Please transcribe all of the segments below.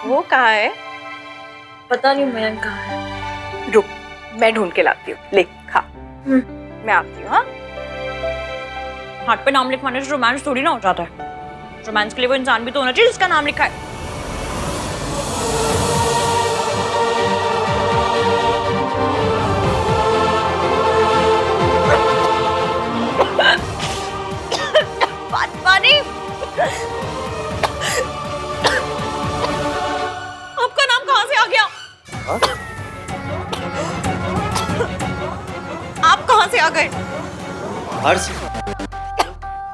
वो कहाँ है? पता नहीं मैं कहाँ है। रुक, मैं ढूंढ के लाती हूँ। ले खा। मैं आती हूँ। हाँ, हाथ पे नाम लिखवाने से रोमांस थोड़ी ना हो जाता है। रोमांस के लिए वो इंसान भी तो होना चाहिए जिसका नाम लिखा है। पानी। आपका नाम कहाँ से आ गया? हाँ? आप कहाँ से आ गए? हर्ष,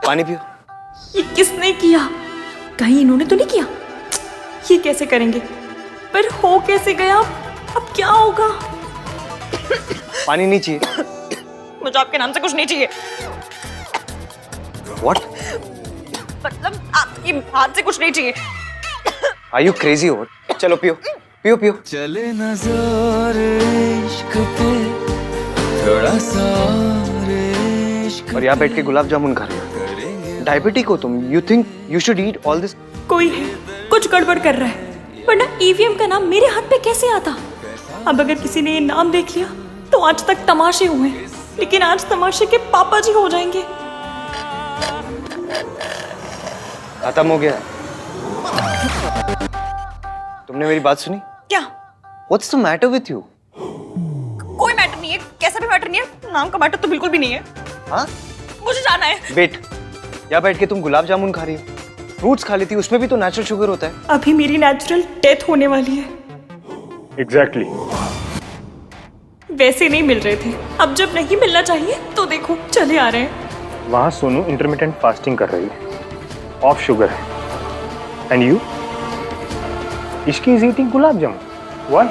पानी पियो। ये किसने किया? कहीं इन्होंने तो नहीं किया? ये कैसे करेंगे? पर हो कैसे गया? अब क्या होगा? पानी नहीं चाहिए? मुझे आपके नाम से कुछ नहीं चाहिए। What? मतलब आपकी हाथ से कुछ नहीं चाहिए। Are you crazy or? चलो पियो, पियो पियो। चले नजर इश्क पे थोड़ा सा इश्क और यहाँ बैठ के गुलाब जामुन खा रहे हो। डायबिटिक हो तुम। You think you should eat all this? कोई है, कुछ गड़बड़ कर रहा है। वरना ईवीएम का नाम मेरे हाथ पे कैसे आता? अब अगर किसी ने ये नाम देख लिया तो आज तक तमाशे हुए, लेकिन आज तमाशे के पापा जी हो जाएंगे। खत्म हो गया। तुमने मेरी बात सुनी? क्या? What's the matter with you? कोई मैटर नहीं है, कैसा भी मैटर नहीं है। नाम का मैटर तो बिल्कुल भी नहीं है। हाँ? मुझे जाना है। वेट, यहाँ बैठ के तुम गुलाब जामुन खा रही हो। फ्रूट्स खा लेती, उसमें भी तो नेचुरल शुगर होता है। अभी मेरी नेचुरल डेथ होने वाली है। एग्जैक्टली। वैसे नहीं मिल रहे थे, अब जब नहीं मिलना चाहिए तो देखो चले आ रहे हैं। वहाँ सोनू इंटरमिटेंट फास्टिंग कर रही है, ऑफ शुगर है। And you? Ishki is eating gulab jamun. Why?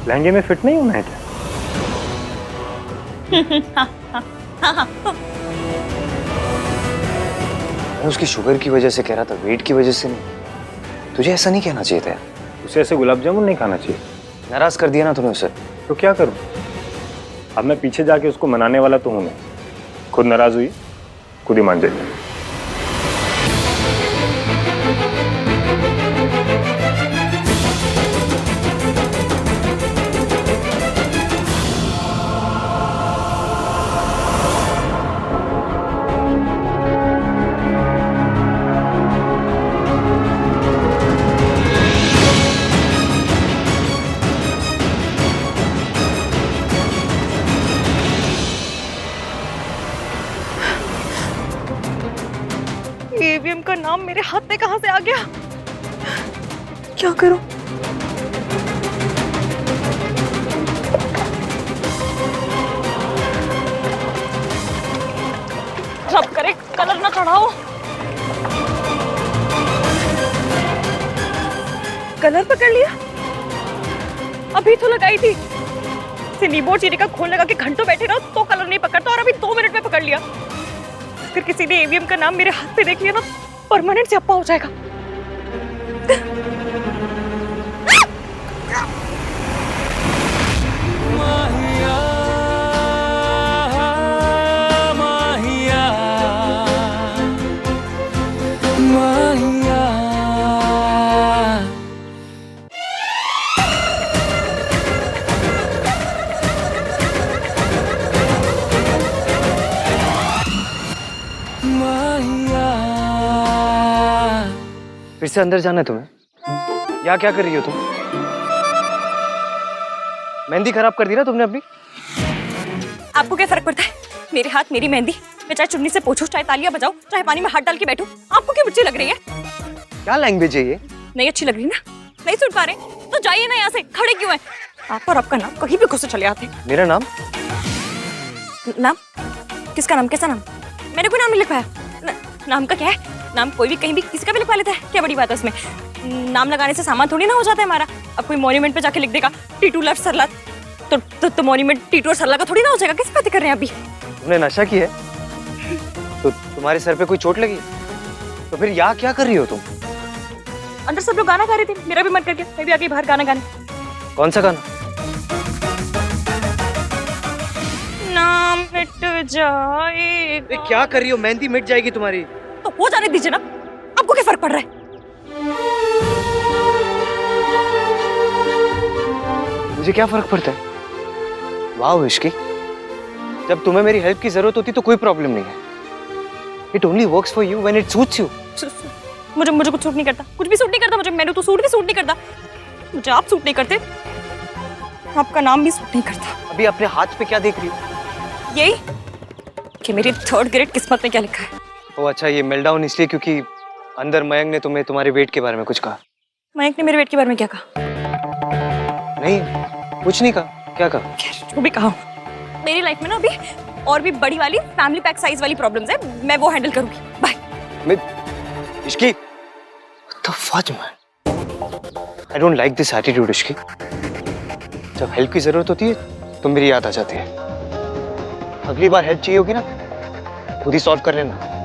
लहंगे में फिट नहीं होना है क्या? मैं उसकी शुगर की वजह से कह रहा था, वेट की वजह से नहीं। तुझे ऐसा नहीं कहना चाहिए था यार। उसे ऐसे गुलाब जामुन नहीं खाना चाहिए। नाराज कर दिया ना तूने उसे। तो क्या करूं? अब मैं पीछे जाके उसको मनाने वाला तो हूं नहीं। खुद नाराज हुई, खुद ही मान जाइए। ईवीएम का नाम मेरे हाथ में कहां से आ गया? क्या करूं? रब करे कलर ना चढ़ाओ। कलर पकड़ लिया? अभी तो लगाई थी। नींबू चीनी का घोल लगा के घंटों बैठे रहो तो कलर नहीं पकड़ता, और अभी 2 मिनट में पकड़ लिया। अगर किसी ने ईवीएम का नाम मेरे हाथ पे देख लिया ना, परमानेंट स्यापा हो जाएगा। माहिया माहिया माहिया। फिर से अंदर जाना है तुम्हें? यहाँ क्या कर रही हो तुम? मेहंदी खराब कर दी ना तुमने अपनी। आपको क्या फर्क पड़ता है? मेरे हाथ मेरी मेहंदी। मैं चाहे चुन्नी से पोंछूं, चाहे तालियां बजाऊं, चाहे पानी में हाथ डाल के बैठूं। आपको क्या बुच्ची लग रही है? क्या लैंग्वेज है ये? नहीं अच्छी लग रही ना? नहीं सुन पा रहे तो जाइए ना यहाँ से। खड़े क्यों हैं? आप और आपका नाम कहीं भी घुसे चले आते। मेरा नाम? नाम? किसका नाम? कैसा नाम? मैंने कोई नाम नहीं लिखवाया। नाम का क्या है? नाम कोई भी कहीं भी किसी का भी लिखवा लेता है। क्या बड़ी बात है उसमें? नाम लगाने से सामान थोड़ी ना हो जाता है हमारा। अब कोई मॉन्यूमेंट पे जाके लिख देगा टीटू लव सरला, तो मॉन्यूमेंट टीटू और सरला का थोड़ी ना हो जाएगा। किस बातें कर रहे हैं अभी? तुमने नशा किया है? तो तुम्हारे सर पे कोई चोट लगी? तो फिर यहाँ क्या कर रही हो तुम? अंदर सब लोग गाना गा रहे थे, मेरा भी मन कर गया मैं भी आगे बाहर गाना गाने। कौन सा गाना? नाम मिट जाएगा। क्या कर रही हो? मेहंदी मिट जाएगी तुम्हारी। तो हो जाने दीजिए ना, आपको क्या फर्क पड़ रहा है? मुझे क्या फर्क पड़ता है? वाह इश्की, जब तुम्हें मेरी हेल्प की जरूरत होती तो कोई प्रॉब्लम नहीं है। It only works for you when it suits you. मुझे कुछ सूट नहीं करता, कुछ भी सूट नहीं करता मुझे। मैंने तो सूट भी सूट नहीं करता मुझे। आप सूट नहीं करते, आपका नाम भी सूट नहीं करता। अभी अपने हाथ पे क्या देख रही हो? यही कि मेरी 3rd ग्रेड किस्मत में क्या लिखा है। ओ अच्छा, ये मेल्टडाउन इसलिए क्योंकि अंदर मयंक ने तुम्हें तुम्हारे वेट के बारे में कुछ कहा? मयंक ने मेरे वेट के बारे में क्या कहा? नहीं, कुछ नहीं कहा। क्या कहा? खैर जो भी कहा, मेरी लाइफ में ना अभी और भी बड़ी वाली फैमिली पैक साइज वाली प्रॉब्लम्स है, मैं वो हैंडल करूंगी। Bye. Ishki, what the fudge man? I don't like this attitude Ishki. जब हेल्प की जरूरत होती है तो मेरी याद आ जाती है। अगली बार हेल्प चाहिए होगी ना, खुद ही सॉल्व कर लेना।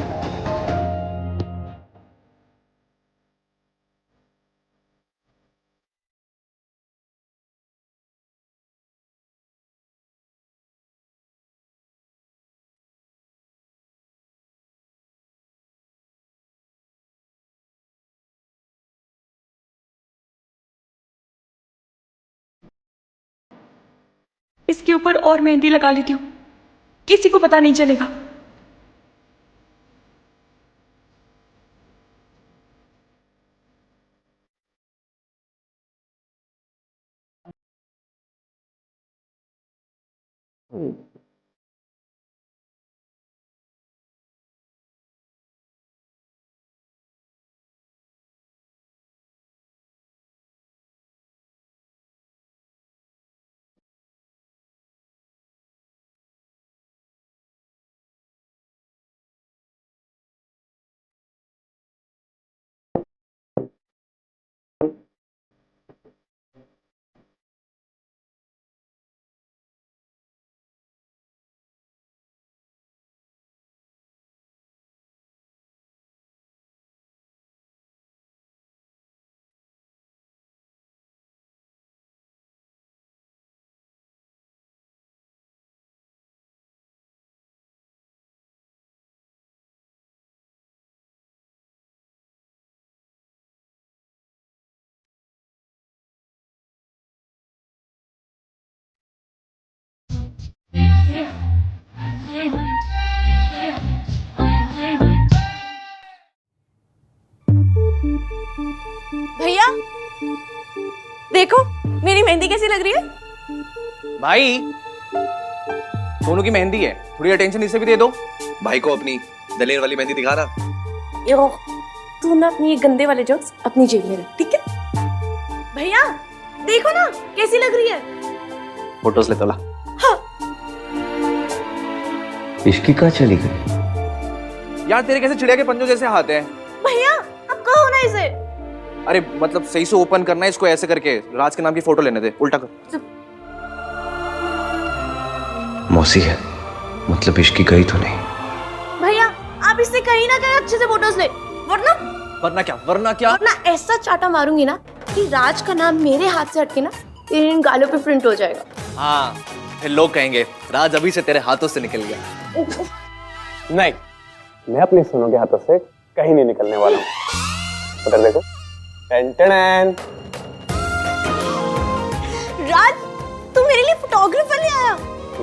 इसके ऊपर और मेहंदी लगा लेती हूँ, किसी को पता नहीं चलेगा। भैया देखो मेरी मेहंदी कैसी लग रही है। भाई, सोनू की मेहंदी है, थोड़ी अटेंशन इसे भी दे दो। भाई को अपनी दलेर वाली मेहंदी दिखा रहा। यो, तू ना अपनी ये गंदे वाले जोक्स अपनी जेब में रख, ठीक है? भैया देखो ना कैसी लग रही है। फोटोज ले तोला। इश्की कहाँ चली गई? यार तेरे कैसे चिड़िया के पंजों जैसे हाथ हैं? भैया अब कहो ना इसे। अरे मतलब सही से ओपन करना है इसको, ऐसे करके राज के नाम की फोटो लेने दे, उल्टा कर। मौसी है, मतलब इश्की गई तो नहीं? भैया आप इससे कहीं ना कहीं अच्छे से फोटोज ले, वरना वरना क्या? वरना क्या? वरना ऐसा चाटा मारूंगी ना कि राज का नाम मेरे हाथ से हटके ना तेरे इन गालों पे प्रिंट हो जाएगा। हाँ, फिर लोग कहेंगे राज अभी से तेरे हाथों से निकल गया। नहीं, मैं अपनी सोनू के हाथों से कहीं नहीं निकलने वाला हूँ। उधर देखो। टन राज तू मेरे लिए फोटोग्राफर ले आया।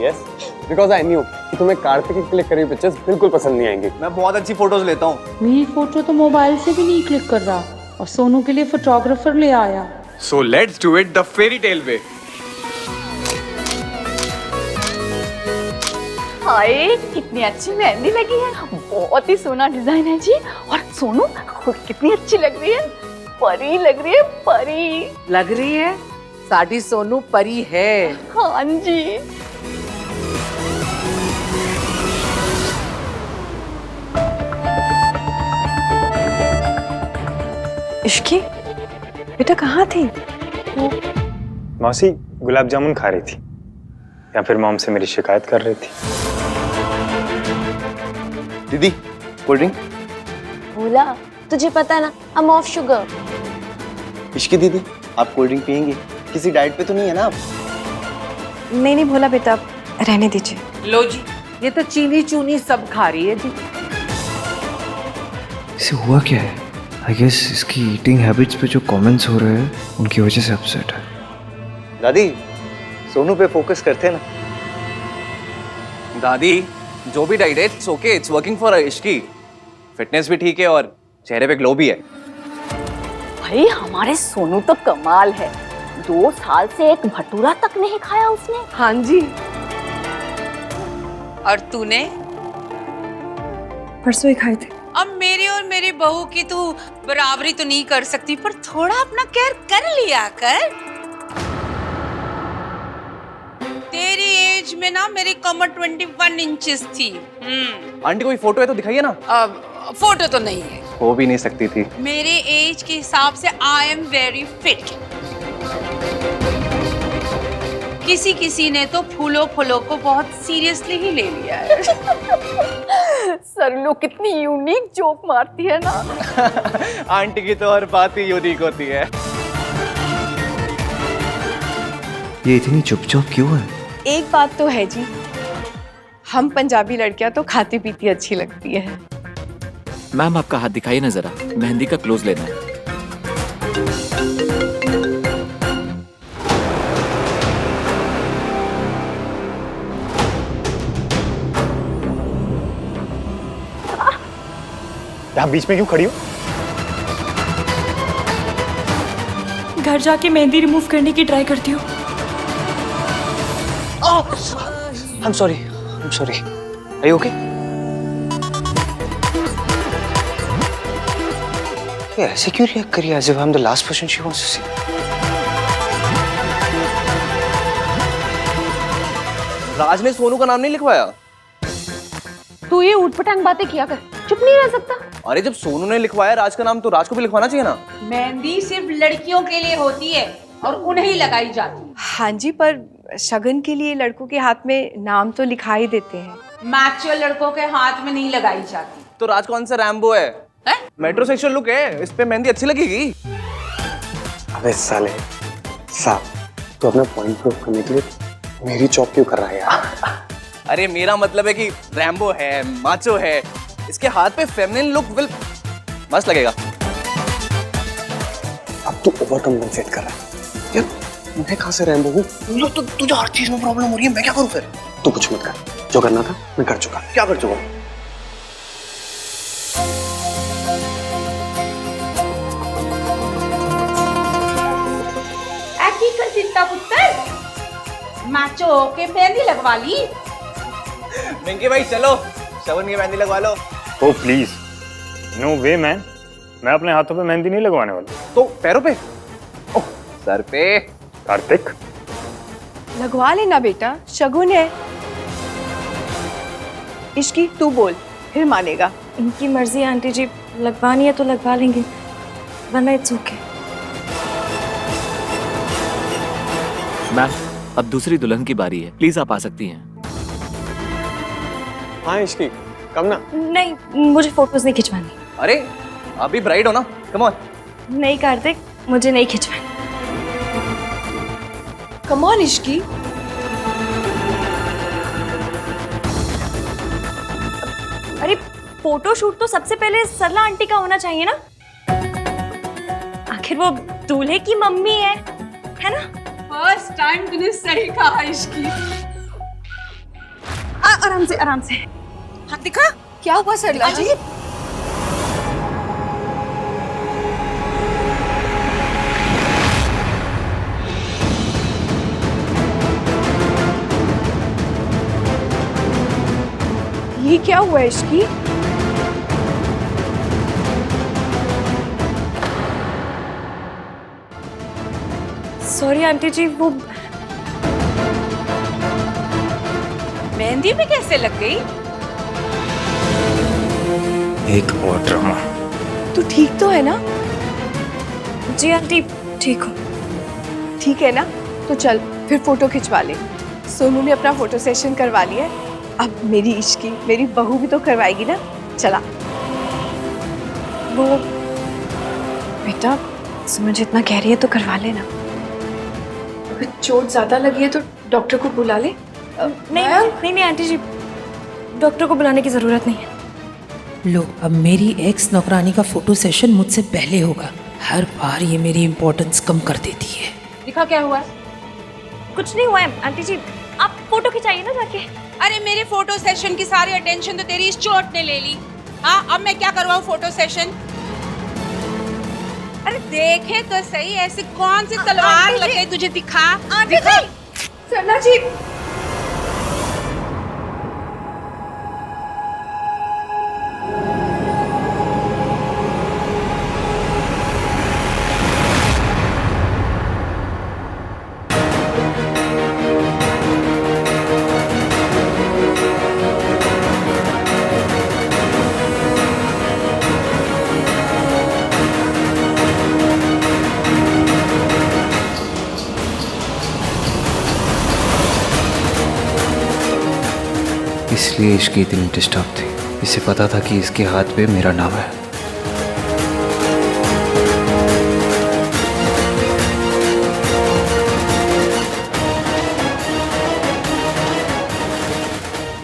यस, बिकॉज आई न्यू कि तुम्हें कार्तिक की क्लिक करी पिक्चर्स बिल्कुल पसंद नहीं आएंगी। मैं बहुत अच्छी फोटोज लेता हूँ। मेरी फोटो तो मोबाइल से भी नहीं क्लिक कर रहा और सोनू के लिए फोटोग्राफर ले आया। So let's do it the fairy tale way. हाय कितनी अच्छी मेहंदी लगी है, बहुत ही सोना डिजाइन है जी। और सोनू खुद कितनी अच्छी लग रही है, परी लग रही है, परी लग रही है। साडी सोनू परी है। हाँ जी। इश्की बेटा कहाँ थी? मौसी गुलाब जामुन खा रही थी या फिर मॉम से मेरी शिकायत कर रही थी। दीदी कोल्ड ड्रिंक। भोला तुझे पता है ना I'm off sugar। इश्की दीदी आप कोल्ड ड्रिंक पियेंगी? किसी डाइट पे तो नहीं है ना आप? नहीं भोला बेटा रहने दीजिए। लो जी, ये तो चीनी चूनी सब खा रही है जी। इसे हुआ क्या है? आई गेस इसकी ईटिंग हैबिट्स पे जो कमेंट्स हो रहे हैं उनकी वजह से अपसेट है। दादी सोनू पे फोकस करते ना। दादी जो भी डाइट है it's okay, it's working for Ishki. Fitness भी ठीक है और चेहरे पे ग्लो भी है। भाई हमारे सोनू तो कमाल है, 2 साल से एक भटूरा तक नहीं खाया उसने। हाँ जी। और तूने? परसों ही खाए थे। अब मेरी और मेरी बहू की तू बराबरी तो नहीं कर सकती, पर थोड़ा अपना केयर कर लिया कर। तेरी एज में ना मेरी कमर 21 इंचेस थी। आंटी कोई फोटो है तो दिखाइए ना। अब फोटो तो नहीं है, हो भी नहीं सकती थी। मेरे एज के हिसाब से आई एम वेरी फिट। किसी किसी ने तो फूलों को बहुत सीरियसली ही ले लिया है। सरलू कितनी यूनिक जोक मारती है ना। आंटी की तो हर बात ही यूनिक होती है। ये इतनी चुपचाप क्यों है? एक बात तो है जी, हम पंजाबी लड़कियां तो खाती पीती अच्छी लगती है। मैम आपका हाथ दिखाइए ना जरा, मेहंदी का क्लोज लेना है। आप बीच में क्यों खड़ी हो? घर जाके मेहंदी रिमूव करने की ट्राई करती हूँ। I'm sorry. Are you okay? ये ऐसे क्यों रिएक्ट करी as if I'm the last person she wants to see? राज ने सोनू का नाम नहीं लिखवाया। तू ये ऊटपटांग बातें किया कर, चुप नहीं रह सकता। अरे जब सोनू ने लिखवाया राज का नाम तो राज को भी लिखवाना चाहिए ना। मेहंदी सिर्फ लड़कियों के लिए होती है और उन्हें ही लगाई जाती है। हाँ जी, पर शगन के लिए लड़कों के हाथ में नाम तो लिखा ही देते हैं। मैचुअल लड़कों के हाथ में नहीं लगाई जाती। तो राज कौन सा रैम्बो है? मेट्रोसेक्सुअल लुक है, इस पे मेहंदी अच्छी लगेगी। अबे साले साहब, तो अपना पॉइंट प्रूव करने के लिए मेरी चॉप क्यों कर रहा है यार? अरे मेरा मतलब है कि रैम्बो है, माचो है, इसके हाथ पे फेमिनिन लुक विल मस्त लगेगा। अब तू ओवर कम्पेंसेट कर रहा है यार। मैं कहाँ से रैम्बो हूँ? तो तुझे हर चीज में प्रॉब्लम हो रही है, मैं क्या करूँ फिर? तू कुछ मत कर, जो करना था मैं कर चुका। क्या कर चुका? मैचो के मेहंदी लगवा ली। मिंकी भाई चलो शगन की मेहंदी लगवा लो। ओ प्लीज, नो वे मैन, मैं अपने हाथों पे मेहंदी नहीं लगवाने वाला। तो पैरों पे? ओह सर पे। कार्तिक लगवा लेना बेटा, शगुन है। इश्की तू बोल, फिर मानेगा। इनकी मर्जी आंटी जी, लगवानी है तो लगवा लेंगे, वरना इट्स ओके। मैम अब दूसरी दुल्हन की बारी है, प्लीज आप आ सकती हैं। हाँ इश्की, कम ना। नहीं, मुझे फोटोज नहीं खिंचवानी। अरे आप भी ब्राइड हो ना, कम ऑन। नहीं कार्तिक, मुझे नहीं खिंचवानी। Come on Ishki. अरे फोटो शूट तो सबसे पहले सरला आंटी का होना चाहिए ना, आखिर वो दूल्हे की मम्मी है ना? फर्स्ट टाइम तूने सही कहा इश्की। आराम से आराम से। हाँ दिखा क्या हुआ सरला जी? ये क्या हुआ इश्की? सॉरी आंटी जी, वो मेहंदी में कैसे लग गई? एक और ड्रामा। तू ठीक तो है ना? जी आंटी ठीक हूँ। ठीक है ना, तो चल फिर फोटो खिंचवा ले। सोनू ने अपना फोटो सेशन करवा लिया है, अब मेरी इश्की, मेरी बहू भी तो करवाएगी ना। चला। वो बेटा समझ इतना कह रही है तो करवा लेना। अगर चोट ज्यादा लगी है तो डॉक्टर को बुला ले। नहीं आंटी जी, डॉक्टर को बुलाने की जरूरत नहीं है। लो, अब मेरी एक्स नौकरानी का फोटो सेशन मुझसे पहले होगा। हर बार ये मेरी इम्पोर्टेंस कम कर देती है। दिखा क्या हुआ? कुछ नहीं हुआ है आंटी जी, आप फोटो खिंचाइए ना जाके। अरे मेरे फोटो सेशन की सारी अटेंशन तो तेरी इस चोट ने ले ली। हाँ, अब मैं क्या करवाऊँ फोटो सेशन? अरे देखे तो सही, ऐसी कौन सी तलवार लगे तुझे? दिखा दिखा। सरला जी, इसलिए इसकी इतनी डिस्टर्ब थी। इसे पता था कि इसके हाथ पे मेरा नाम है।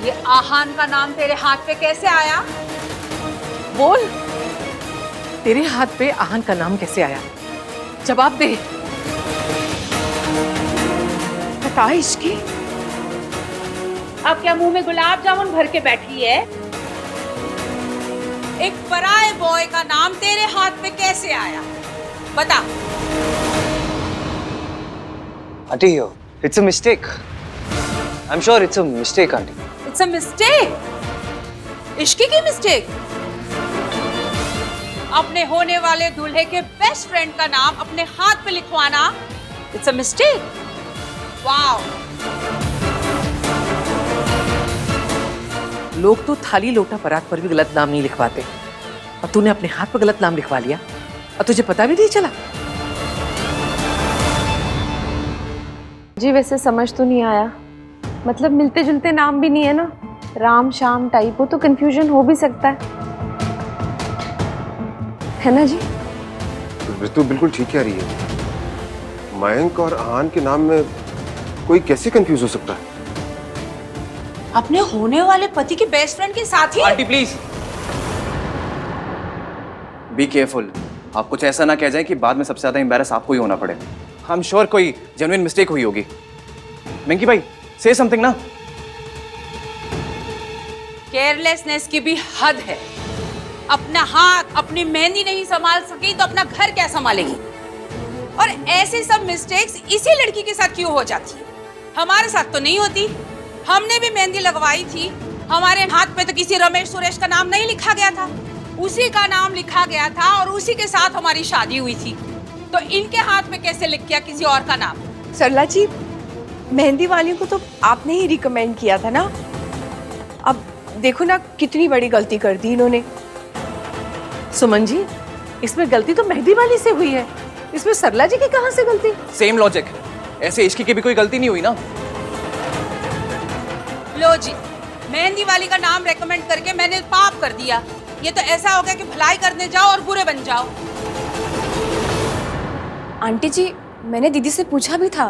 ये आहान का नाम तेरे हाथ पे कैसे आया? बोल, तेरे हाथ पे आहान का नाम कैसे आया? जवाब दे। बता इश्की, अब क्या मुंह में गुलाब जामुन भर के बैठी है? एक पराये बॉय का नाम तेरे हाथ पे कैसे आया? बता। Aunty, it's a mistake. I'm sure it's a mistake, aunty. It's a mistake? Ishki की मिस्टेक? अपने होने वाले दूल्हे के बेस्ट फ्रेंड का नाम अपने हाथ पे लिखवाना It's a mistake? Wow! लोग तो थाली लोटा परात पर भी गलत नाम नहीं लिखवाते, और तूने अपने हाथ पर गलत नाम लिखवा लिया और तुझे पता भी नहीं चला। जी वैसे समझ तो नहीं आया, मतलब मिलते जुलते नाम भी नहीं है ना, राम शाम टाइप हो तो कंफ्यूजन हो भी सकता है ना जी? ऋतु बिल्कुल ठीक कह रही है। मयंक और आहान के नाम में कोई कैसे कंफ्यूज हो सकता है? अपने होने वाले पति के बेस्ट फ्रेंड के साथ ही? Aunty please be careful. आप कुछ ऐसा ना कह जाए कि बाद में सबसे ज्यादा एम्बैरस आपको ही होना पड़े। आई एम श्योर कोई जेन्युइन मिस्टेक हुई होगी। मंकी भाई से समथिंग ना। केयरलेसनेस की भी हद है। अपना हाथ, अपनी मेहंदी नहीं संभाल सकी तो अपना घर क्या संभालेगी? और ऐसे सब मिस्टेक्स इसी लड़की के साथ क्यों हो जाती है? हमारे साथ तो नहीं होती। हमने भी मेहंदी लगवाई थी, हमारे हाथ पे तो किसी रमेश सुरेश का नाम नहीं लिखा गया था, उसी का नाम लिखा गया था और उसी के साथ हमारी शादी हुई थी। तो इनके हाथ में कैसे लिख गया किसी और का नाम? सरला जी, मेहंदी वालियों को तो आपने ही रिकमेंड किया था ना। अब देखो ना कितनी बड़ी गलती कर दी इन्होंने। सुमन जी, इसमें गलती तो मेहंदी वाली से हुई है, इसमें सरला जी की कहां से गलती? Same logic. ऐसे इश्की की भी कोई गलती नहीं हुई ना। लो जी, मेहंदी वाली का नाम रेकमेंड करके मैंने पाप कर दिया। ये तो ऐसा हो गया कि भलाई करने जाओ और बुरे बन जाओ। आंटी जी, मैंने दीदी से पूछा भी था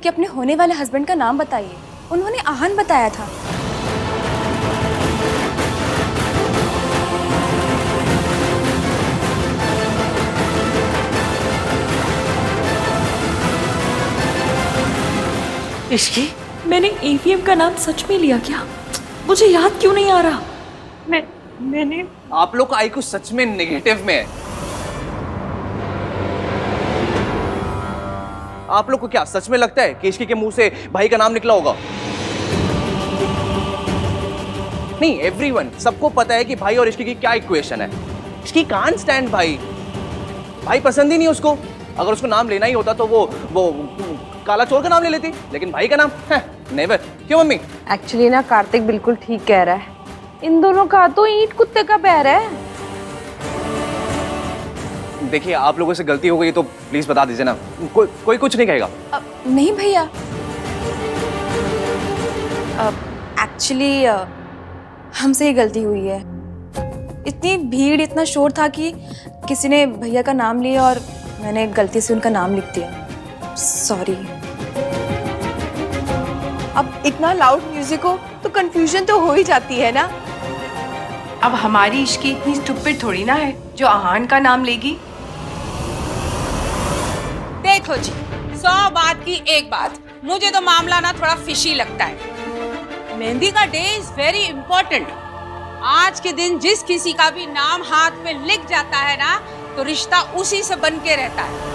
कि अपने होने वाले हस्बैंड का नाम बताइए, उन्होंने आहान बताया था। इश्की, मैंने ईवीएम का नाम सच में लिया क्या? मुझे याद क्यों नहीं आ रहा? मैंने आप लोग का आईक्यू सच में नेगेटिव में है। आप लोग को क्या सच में लगता है कि इश्की के मुंह से भाई का नाम निकला होगा? नहीं, एवरीवन, सबको पता है कि भाई और इश्की की क्या इक्वेशन है। इश्की कांट स्टैंड भाई। भाई पसंद ही नहीं उसको। अगर उसको नाम लेना ही होता तो वो काला चोर का नाम ले लेती, लेकिन भाई का नाम नेवर। क्यों मम्मी? एक्चुअली ना कार्तिक बिल्कुल ठीक कह रहा है, इन दोनों का तो ईंट कुत्ते का पैर है। देखिए, आप लोगों से गलती हो गई तो प्लीज बता दीजिए ना। कोई कुछ नहीं कहेगा। नहीं भैया, एक्चुअली हमसे ही गलती हुई है। इतनी भीड़, इतना शोर था कि किसी ने भैया का नाम लिया और मैंने गलती से उनका नाम लिख दिया। सॉरी। अब इतना लाउड म्यूजिक हो तो कंफ्यूजन तो हो ही जाती है ना। अब हमारी इश्की इतनी स्टूपिड थोड़ी ना है जो आहान का नाम लेगी। देखो जी, 100 बात की एक बात, मुझे तो मामला ना थोड़ा फिशी लगता है। मेहंदी का डे इज वेरी इंपॉर्टेंट। आज के दिन जिस किसी का भी नाम हाथ पे लिख जाता है ना, तो रिश्ता उसी से बन के रहता है।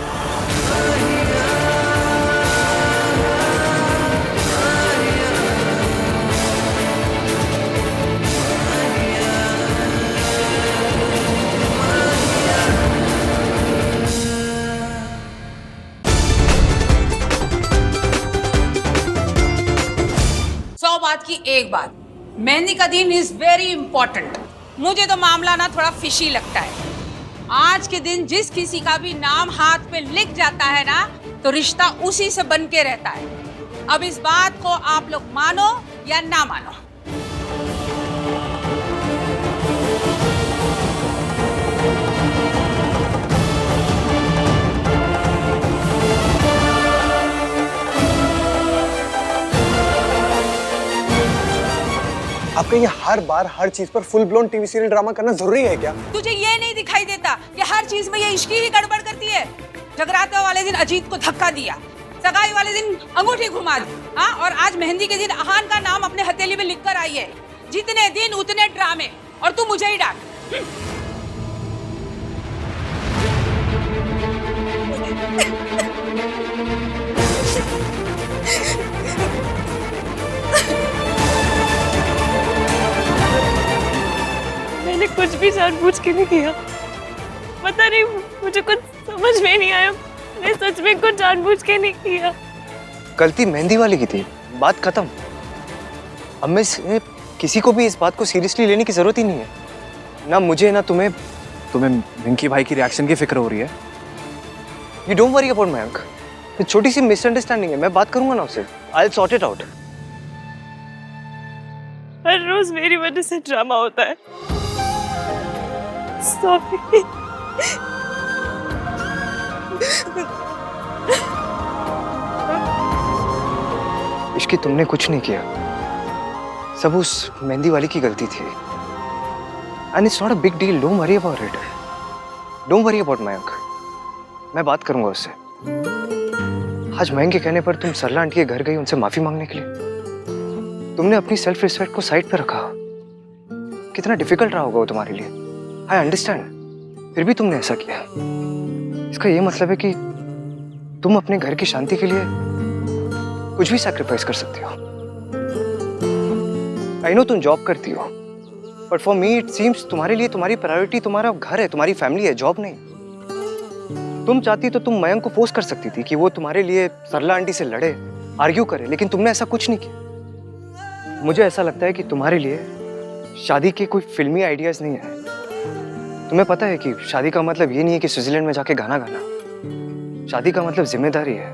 बात की एक बात, मेहंदी का दिन इज वेरी इंपॉर्टेंट। मुझे तो मामला ना थोड़ा फिशी लगता है। आज के दिन जिस किसी का भी नाम हाथ पे लिख जाता है ना, तो रिश्ता उसी से बन के रहता है। अब इस बात को आप लोग मानो या ना मानो। आपका ये हर बार हर चीज पर full blown TV serial drama करना जरूरी है क्या? तुझे ये नहीं दिखाई देता कि हर चीज में ये इश्की ही गड़बड़ करती है? जगराते वाले दिन अजीत को धक्का दिया, सगाई वाले दिन अंगूठी घुमा दी, हाँ, और आज मेहंदी के दिन अहान का नाम अपने हथेली में लिख कर आई है। जितने दिन उतने ड्रामे, और तू मुझे ही डांट। मैंने कुछ भी जानबूझ के नहीं किया। पता नहीं, मुझे कुछ समझ में नहीं आया। मैंने सच में कुछ जानबूझ के नहीं किया। गलती मेहंदी वाली की थी, बात खत्म। अब में से किसी को भी इस बात को सीरियसली लेने की जरूरत ही नहीं है, ना मुझे ना तुम्हें। तुम्हें विंकी भाई की रिएक्शन की फिक्र हो रही है? You don't worry about Mayank. ये छोटी सी मिसअंडरस्टैंडिंग है, मैं बात करूंगा ना उससे। I will sort it out. हर रोज मेरी वजह से ड्रामा होता है। सॉरी। इश्की तुमने कुछ नहीं किया, सब उस मेहंदी वाली की गलती थी। And it's not a big deal, don't worry about it. Don't worry about Mayank, मैं बात करूंगा उससे। आज मयंक के कहने पर तुम सरला आंटी के घर गई उनसे माफी मांगने के लिए। तुमने अपनी सेल्फ रिस्पेक्ट को साइड पर रखा। कितना डिफिकल्ट रहा होगा वो तुम्हारे लिए, आई अंडरस्टैंड। फिर भी तुमने ऐसा किया। इसका ये मतलब है कि तुम अपने घर की शांति के लिए कुछ भी सैक्रिफाइस कर सकती हो। आई नो तुम जॉब करती हो, but for me it seems तुम्हारे लिए तुम्हारी प्रायोरिटी तुम्हारा घर है, तुम्हारी फैमिली है, जॉब नहीं। तुम चाहती तो तुम मयंक को फोर्स कर सकती थी कि वो तुम्हारे लिए सरला आंटी से लड़े, आर्ग्यू करे, लेकिन तुमने ऐसा कुछ नहीं किया। मुझे ऐसा लगता है कि तुम्हारे लिए शादी के कोई फिल्मी आइडियाज नहीं है। तुम्हें पता है कि शादी का मतलब ये नहीं है कि स्विट्जरलैंड में जाके गाना गाना। शादी का मतलब जिम्मेदारी है।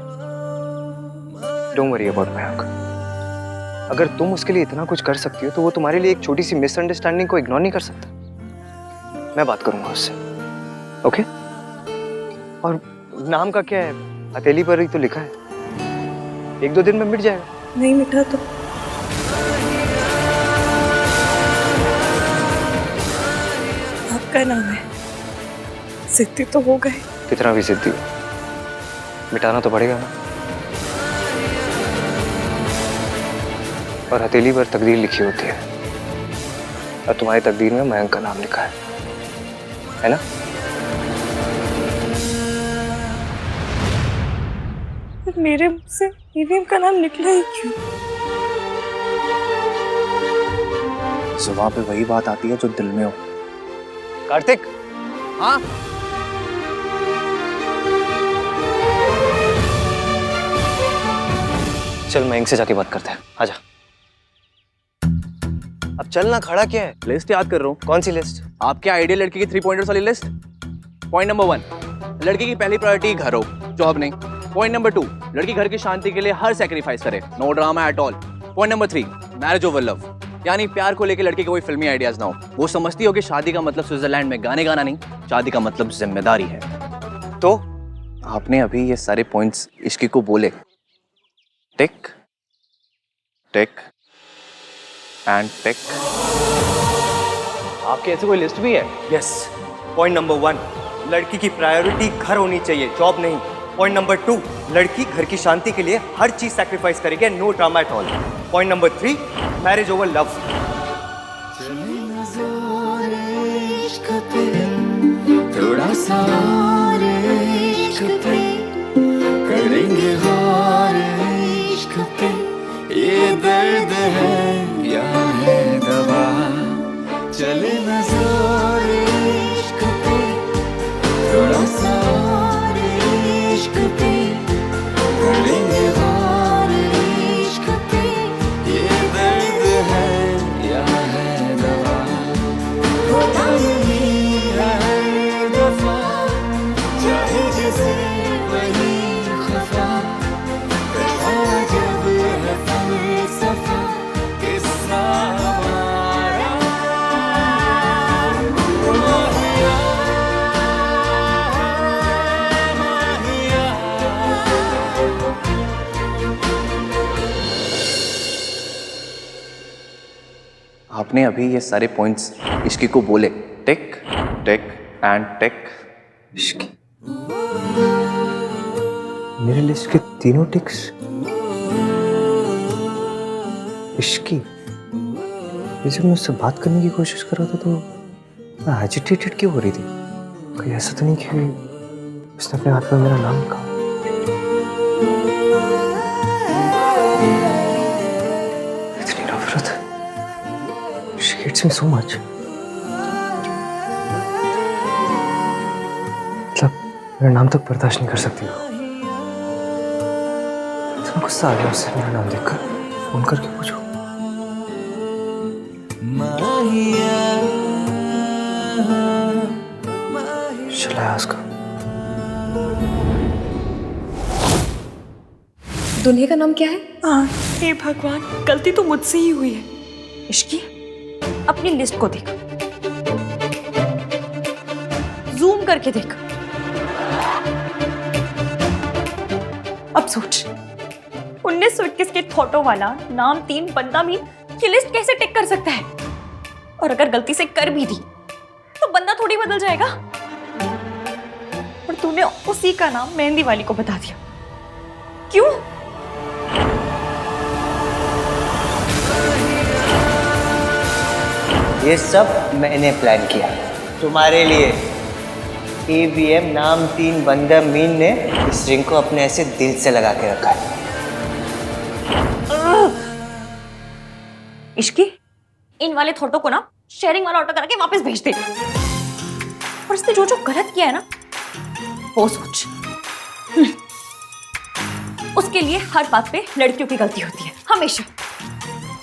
Don't worry about Mayank. अगर तुम उसके लिए इतना कुछ कर सकती हो, तो वो तुम्हारे लिए एक छोटी सी मिसअंडरस्टैंडिंग को इग्नोर नहीं कर सकता। मैं बात करूंगा उससे, ओके? और नाम का क्या है? हथेली पर ही तो लिखा है, 1-2 दिन में मिट जाएगा। नहीं मिटा तो आपका नाम है, जिद्दी तो हो गए। कितना भी जिद्दी हो, मिटाना तो पड़ेगा ना। और हथेली पर तकदीर लिखी होती है, और तुम्हारी तकदीर में मयंक का नाम लिखा है ना? मेरे मुंह से ईवीएम का नाम निकला ही क्यों? जुबान पे वही बात आती है जो दिल में हो। कार्तिक, हाँ? चल मयंक से जाके बात करते हैं, आजा। अब चलना, खड़ा क्या है? लिस्ट याद कर रहा हूँ। कौन सी लिस्ट? आपके आइडियल लड़की की 3 पॉइंटर्स वाली लिस्ट। पॉइंट नंबर 1, लड़की की पहली प्रायोरिटी घर हो, जॉब नहीं। पॉइंट नंबर 2, लड़की घर की शांति के लिए हर सैक्रिफाइस करे, no drama at all. Point number 3, marriage over love, यानी प्यार को लेकर लड़की के कोई फिल्मी आइडियाज ना हो। वो समझती हो कि शादी का मतलब स्विट्जरलैंड में गाने गाना नहीं, शादी का मतलब जिम्मेदारी है। तो आपने अभी ये सारे पॉइंट्स इश्की को बोले, टिक टिक एंड टिक। आपके ऐसे कोई लिस्ट भी है? यस। पॉइंट नंबर 1, लड़की की प्रायोरिटी घर होनी चाहिए, जॉब नहीं। पॉइंट नंबर 2, लड़की घर की शांति के लिए हर चीज सैक्रिफाइस करेगी, no drama at all. Point number 3, marriage over love. थोड़ा सा इश्क पे करेंगे गौर, इश्क पे ये दर्द है या है दवा, चले ना जोर इश्क पे, थोड़ा सा इश्क पे करेंगे गौर, इश्क पे ये दर्द है या है दवा, होता नहीं है हर दफा, चाहे जैसे वही खफा, कहा जब है फलसफा किस्सा हमारा, माहिया माहिया। आपने अभी ये सारे पॉइंट्स इश्की को बोले, टिक टिक एंड टिक। इश्की, मेरे लिस्ट के तीनों टिक्स इश्की। ये जब मैं उससे बात करने की कोशिश कर रहा था तो मैं एजिटेटेड क्यों हो रही थी? कहीं ऐसा तो नहीं कि उसने अपने हाथ में मेरा नाम लिखा? इतनी नफरत, she hates me so much। मतलब मेरा नाम तक बर्दाश्त नहीं कर सकती वो। इतना गुस्सा आ गया उससे मेरा नाम देखकर, फोन करके पूछो। Shall I ask her? दुल्हे का नाम क्या है? हे भगवान, गलती तो मुझसे ही हुई है। इश्की, अपनी लिस्ट को देख, जूम करके देख। अब सोच, 1921 के फोटो वाला नाम 3 बंदा मीन की लिस्ट कैसे टिक कर सकता है? और अगर गलती से कर भी दी तो बंदा थोड़ी बदल जाएगा। और तूने उसी का नाम मेहंदी वाली को बता दिया, क्यों? ये सब मैंने प्लान किया तुम्हारे लिए। EVM नाम 3 बंदा मीन ने इस रिंग को अपने ऐसे दिल से लगा के रखा है। इश्की, इन वाले फोटो को ना शेयरिंग वाला ऑर्डर करके वापस भेज दे। और इसने जो जो गलत किया है ना वो सोच। उसके लिए हर बात पे लड़कियों की गलती होती है, हमेशा।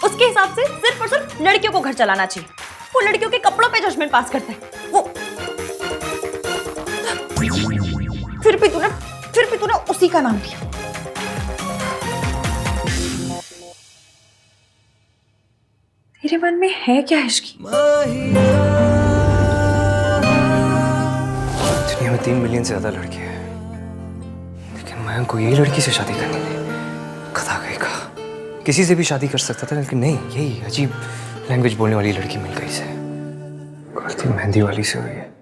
उसके हिसाब से सिर्फ और सिर्फ लड़कियों को घर चलाना चाहिए। वो लड़कियों के कपड़ों पे जजमेंट पास करता है। वो फिर भी तूने उसी का नाम लिया। तेरे मन में है क्या इश्की? दुनिया में 3 मिलियन से ज्यादा लड़के हैं, लेकिन मैं को यही लड़की से शादी करनी थी। खता गई का, किसी से भी शादी कर सकता था, लेकिन नहीं, यही अजीब लैंग्वेज बोलने वाली लड़की मिल गई से। गलती मेहंदी वाली से हुई है।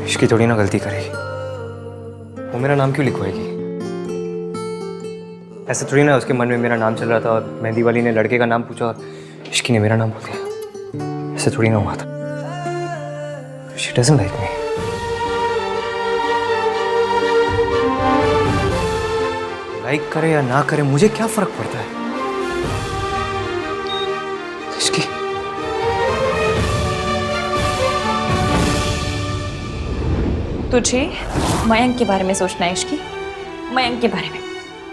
इसकी थोड़ी ना गलती करेगी, वो मेरा नाम क्यों लिखवाएगी? ऐसा थोड़ी ना उसके मन में मेरा नाम चल रहा था और मेहंदी वाली ने लड़के का नाम पूछा और इश्की ने मेरा नाम बोल दिया। ऐसे थोड़ी ना हुआ था। She doesn't like me। Like करे या ना करे मुझे क्या फर्क पड़ता है? इश्की, तुझे मयंक के बारे में सोचना है इश्की, मयंक के बारे में,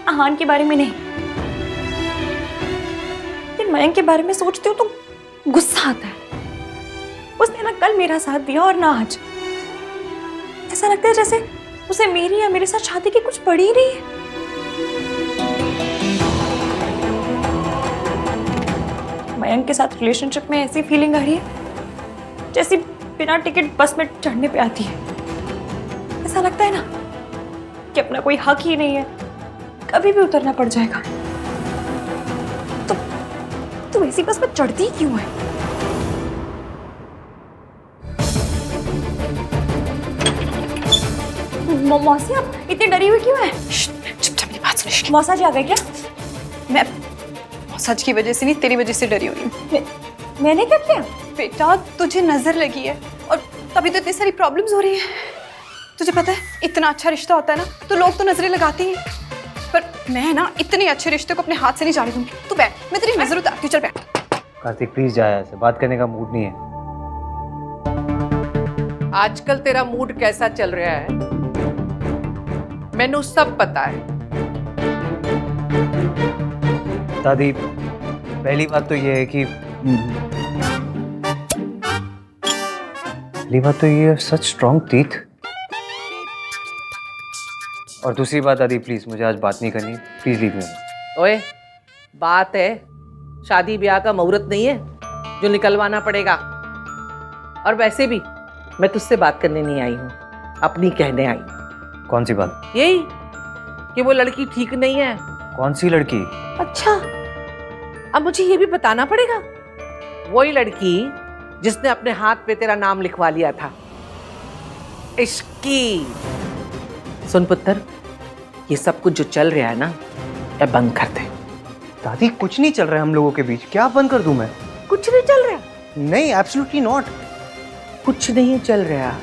आहान के बारे में नहीं। लेकिन मयंक के बारे में सोचती हूँ तो गुस्सा आता है। उसने ना कल मेरा साथ दिया और ना आज। ऐसा लगता है जैसे उसे मेरी या मेरे साथ शादी की कुछ पड़ी नहीं है। मयंक के साथ रिलेशनशिप में ऐसी फीलिंग आ रही है जैसी बिना टिकट बस में चढ़ने पे आती है। ऐसा लगता है ना कि अपना कोई हक ही नहीं है, कभी भी उतरना पड़ जाएगा। तो तू ऐसी बस में चढ़ती क्यों है? मौसी आप इतनी डरी हुई क्यों है? चुपचाप मेरी बात सुन। मौसा जी आ गए क्या? मैं सच की वजह से नहीं, तेरी वजह से डरी हुई हूँ। मैंने क्या किया? बेटा तुझे नजर लगी है और तभी तो इतनी सारी प्रॉब्लम्स हो रही है। तुझे पता है इतना अच्छा रिश्ता होता है ना तो लोग तो नजरें लगाते ही हैं, पर मैं ना इतने अच्छे रिश्ते को अपने हाथ से नहीं जाने दूंगी। तू बैठ, मैं तेरी नजर उतारती हूँ। चल बैठ। कार्तिक प्लीज जा, ऐसे बात करने का मूड नहीं है। आजकल तेरा मूड कैसा चल रहा है मैनू सब पता है। दादी पहली बात तो ये है कि सच स्ट्रॉन्ग टीथ। और दूसरी बात दादी प्लीज मुझे आज बात नहीं करनी, प्लीज लीव मी। ओए बात है, शादी ब्याह का मुहूर्त नहीं है जो निकलवाना पड़ेगा। और वैसे भी मैं तुझसे बात करने नहीं आई हूँ, अपनी कहने आई। कौन सी बात? यही कि वो लड़की ठीक नहीं है। कौन सी लड़की? अच्छा अब मुझे ये भी बताना पड़ेगा। वही लड़की जिसने अपने हाथ पे तेरा नाम लिखवा लिया था, इश्की। सुन पुत्र, ये सब कुछ जो चल रहा है ना, ये बंद कर दे। दादी कुछ नहीं चल रहा है हम लोगों के बीच, क्या बंद कर दूं मैं? कुछ नहीं चल रहा? नहीं, एब्सोल्युटली नॉट। कुछ नहीं चल रहा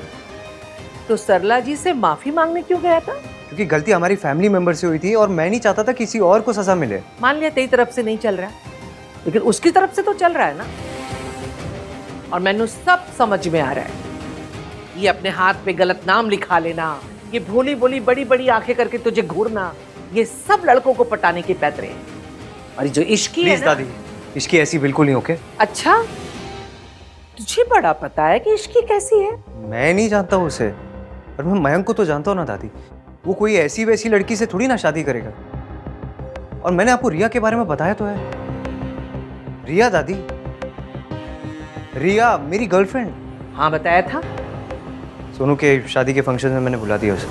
तो सरला जी से माफी मांगने क्यों गया था? क्योंकि गलती हमारी फैमिली मेंबर से हुई थी और मैं नहीं चाहता था किसी और को सजा मिले। मान लिया तेरी तरफ से नहीं चल रहा, लेकिन उसकी तरफ से तो चल रहा है ना। और मैंने सब समझ में आ रहा है। ये अपने हाथ पे गलत नाम लिखा लेना, ये भोली भोली बड़ी बड़ी आंखें करके तुझे घूरना, ये सब लड़कों को पटाने के पैतरे हैं। और जो इश्की है ना, दादी इश्की ऐसी बिल्कुल नहीं। ओके अच्छा तुझे बड़ा पता है कि इश्की कैसी है? मैं नहीं जानता हूँ उसे, पर मैं मयंक को तो जानता हूँ ना दादी। वो कोई ऐसी वैसी लड़की से थोड़ी ना शादी करेगा। और मैंने आपको रिया के बारे में बताया तो है। रिया दादी, रिया मेरी गर्लफ्रेंड। हाँ बताया था। सोनू के शादी के फंक्शन में मैंने बुला दिया उसे।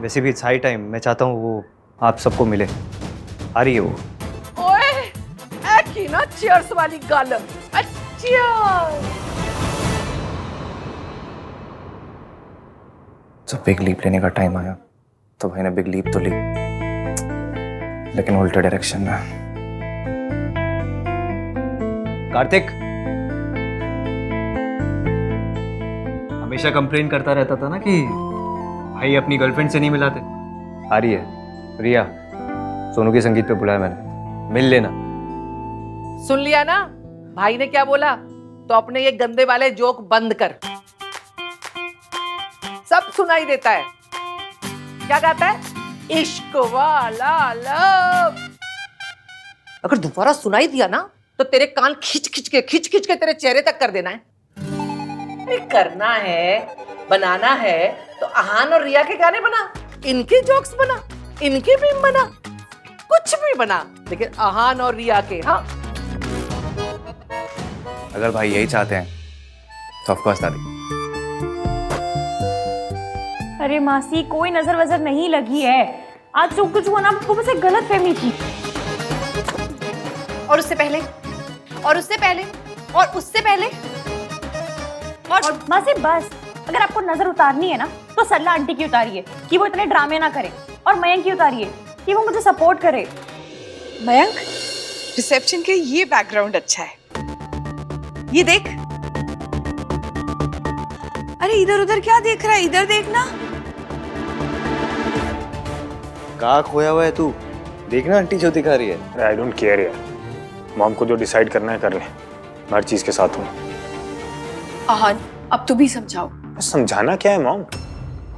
वैसे भी इट्स हाई टाइम, मैं चाहता हूँ वो आप सबको मिले। आ रही है वो। ओए ऐकी ना चीयर्स वाली गालम। चीयर्स। जब बिग लीप लेने का टाइम आया तो भाई ने बिग लीप तो ली, लेकिन उल्टे डायरेक्शन में। कार्तिक हमेशा कंप्लेन करता रहता था ना कि भाई अपनी गर्लफ्रेंड से नहीं मिलाते। आ रही है रिया, सोनू के संगीत पे बुलाया मैंने, मिल लेना। सुन लिया ना भाई ने क्या बोला? तो अपने ये गंदे वाले जोक बंद कर। सब सुनाई देता है। क्या गाता है? इश्क वाला लव। अगर दोबारा सुनाई दिया ना तो तेरे कान खींच खींच के तेरे चेहरे तक कर देना है। नहीं करना है, बनाना है तो आहान और रिया के गाने बना, इनके जोक्स बना, इनके मीम बना, कुछ भी बना, लेकिन आहान और रिया के। हाँ अगर भाई यही चाहते हैं तो ऑफ कोर्स दादी। अरे मासी कोई नजर वजर नहीं लगी है। आज जो कुछ हुआ ना आपको बस एक गलत फहमी थी। और उससे पहले और उससे पहले और उससे पहले और मासी बस, अगर आपको नजर उतारनी है ना तो सरला आंटी की उतारिए कि वो इतने ड्रामे ना करे, और मयंक की उतारिए कि वो मुझे सपोर्ट करे। मयंक, रिसेप्शन के ये बैकग्राउंड अच्छा है, ये देख। अरे इधर उधर क्या देख रहा है, इधर देखना। कहाँ खोया हुआ है तू? देखना आंटी जो दिखा रही है। आई डोंट केयर यार, मॉम को जो डिसाइड करना है कर ले, हर चीज के साथ हूँ। आहान अब तू भी समझाओ। समझाना क्या है मॉम,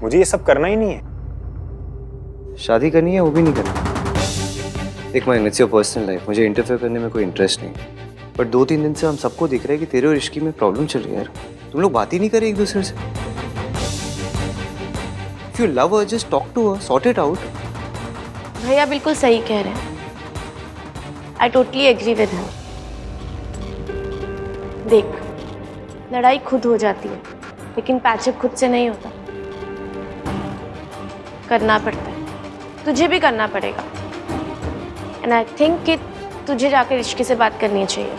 मुझे ये सब करना ही नहीं है। शादी करनी है वो भी नहीं करनी। देख Mayank, it's your personal life, मुझे इंटरफेयर करने में कोई इंटरेस्ट नहीं। पर 2-3 दिन से हम सबको दिख रहा है कि तेरे और इश्की में प्रॉब्लम चल रही है यार। तुम लोग बात ही नहीं कर रहे एक दूसरे से। If you love her, just talk to her, sort it out. भैया बिल्कुल सही कह रहे हैं। I totally agree with him. देख, लड़ाई खुद हो जाती है, लेकिन पैचअप खुद से नहीं होता, करना पड़ता है। तुझे भी करना पड़ेगा। एंड आई थिंक कि तुझे जाकर इश्की से बात करनी चाहिए।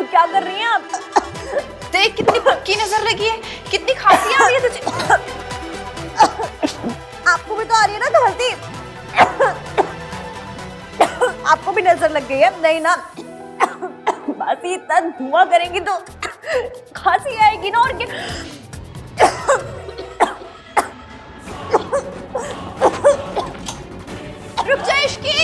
क्या कर देख कितनी पक्की नजर लगी है, कितनी खांसी आ रही है तुझे। आपको भी तो आ रही है ना खांसी? आपको भी नजर लग गई है? नहीं ना, बासी इतना धुआं करेंगी तो खांसी आएगी ना। और क्या रुक जा Ishki.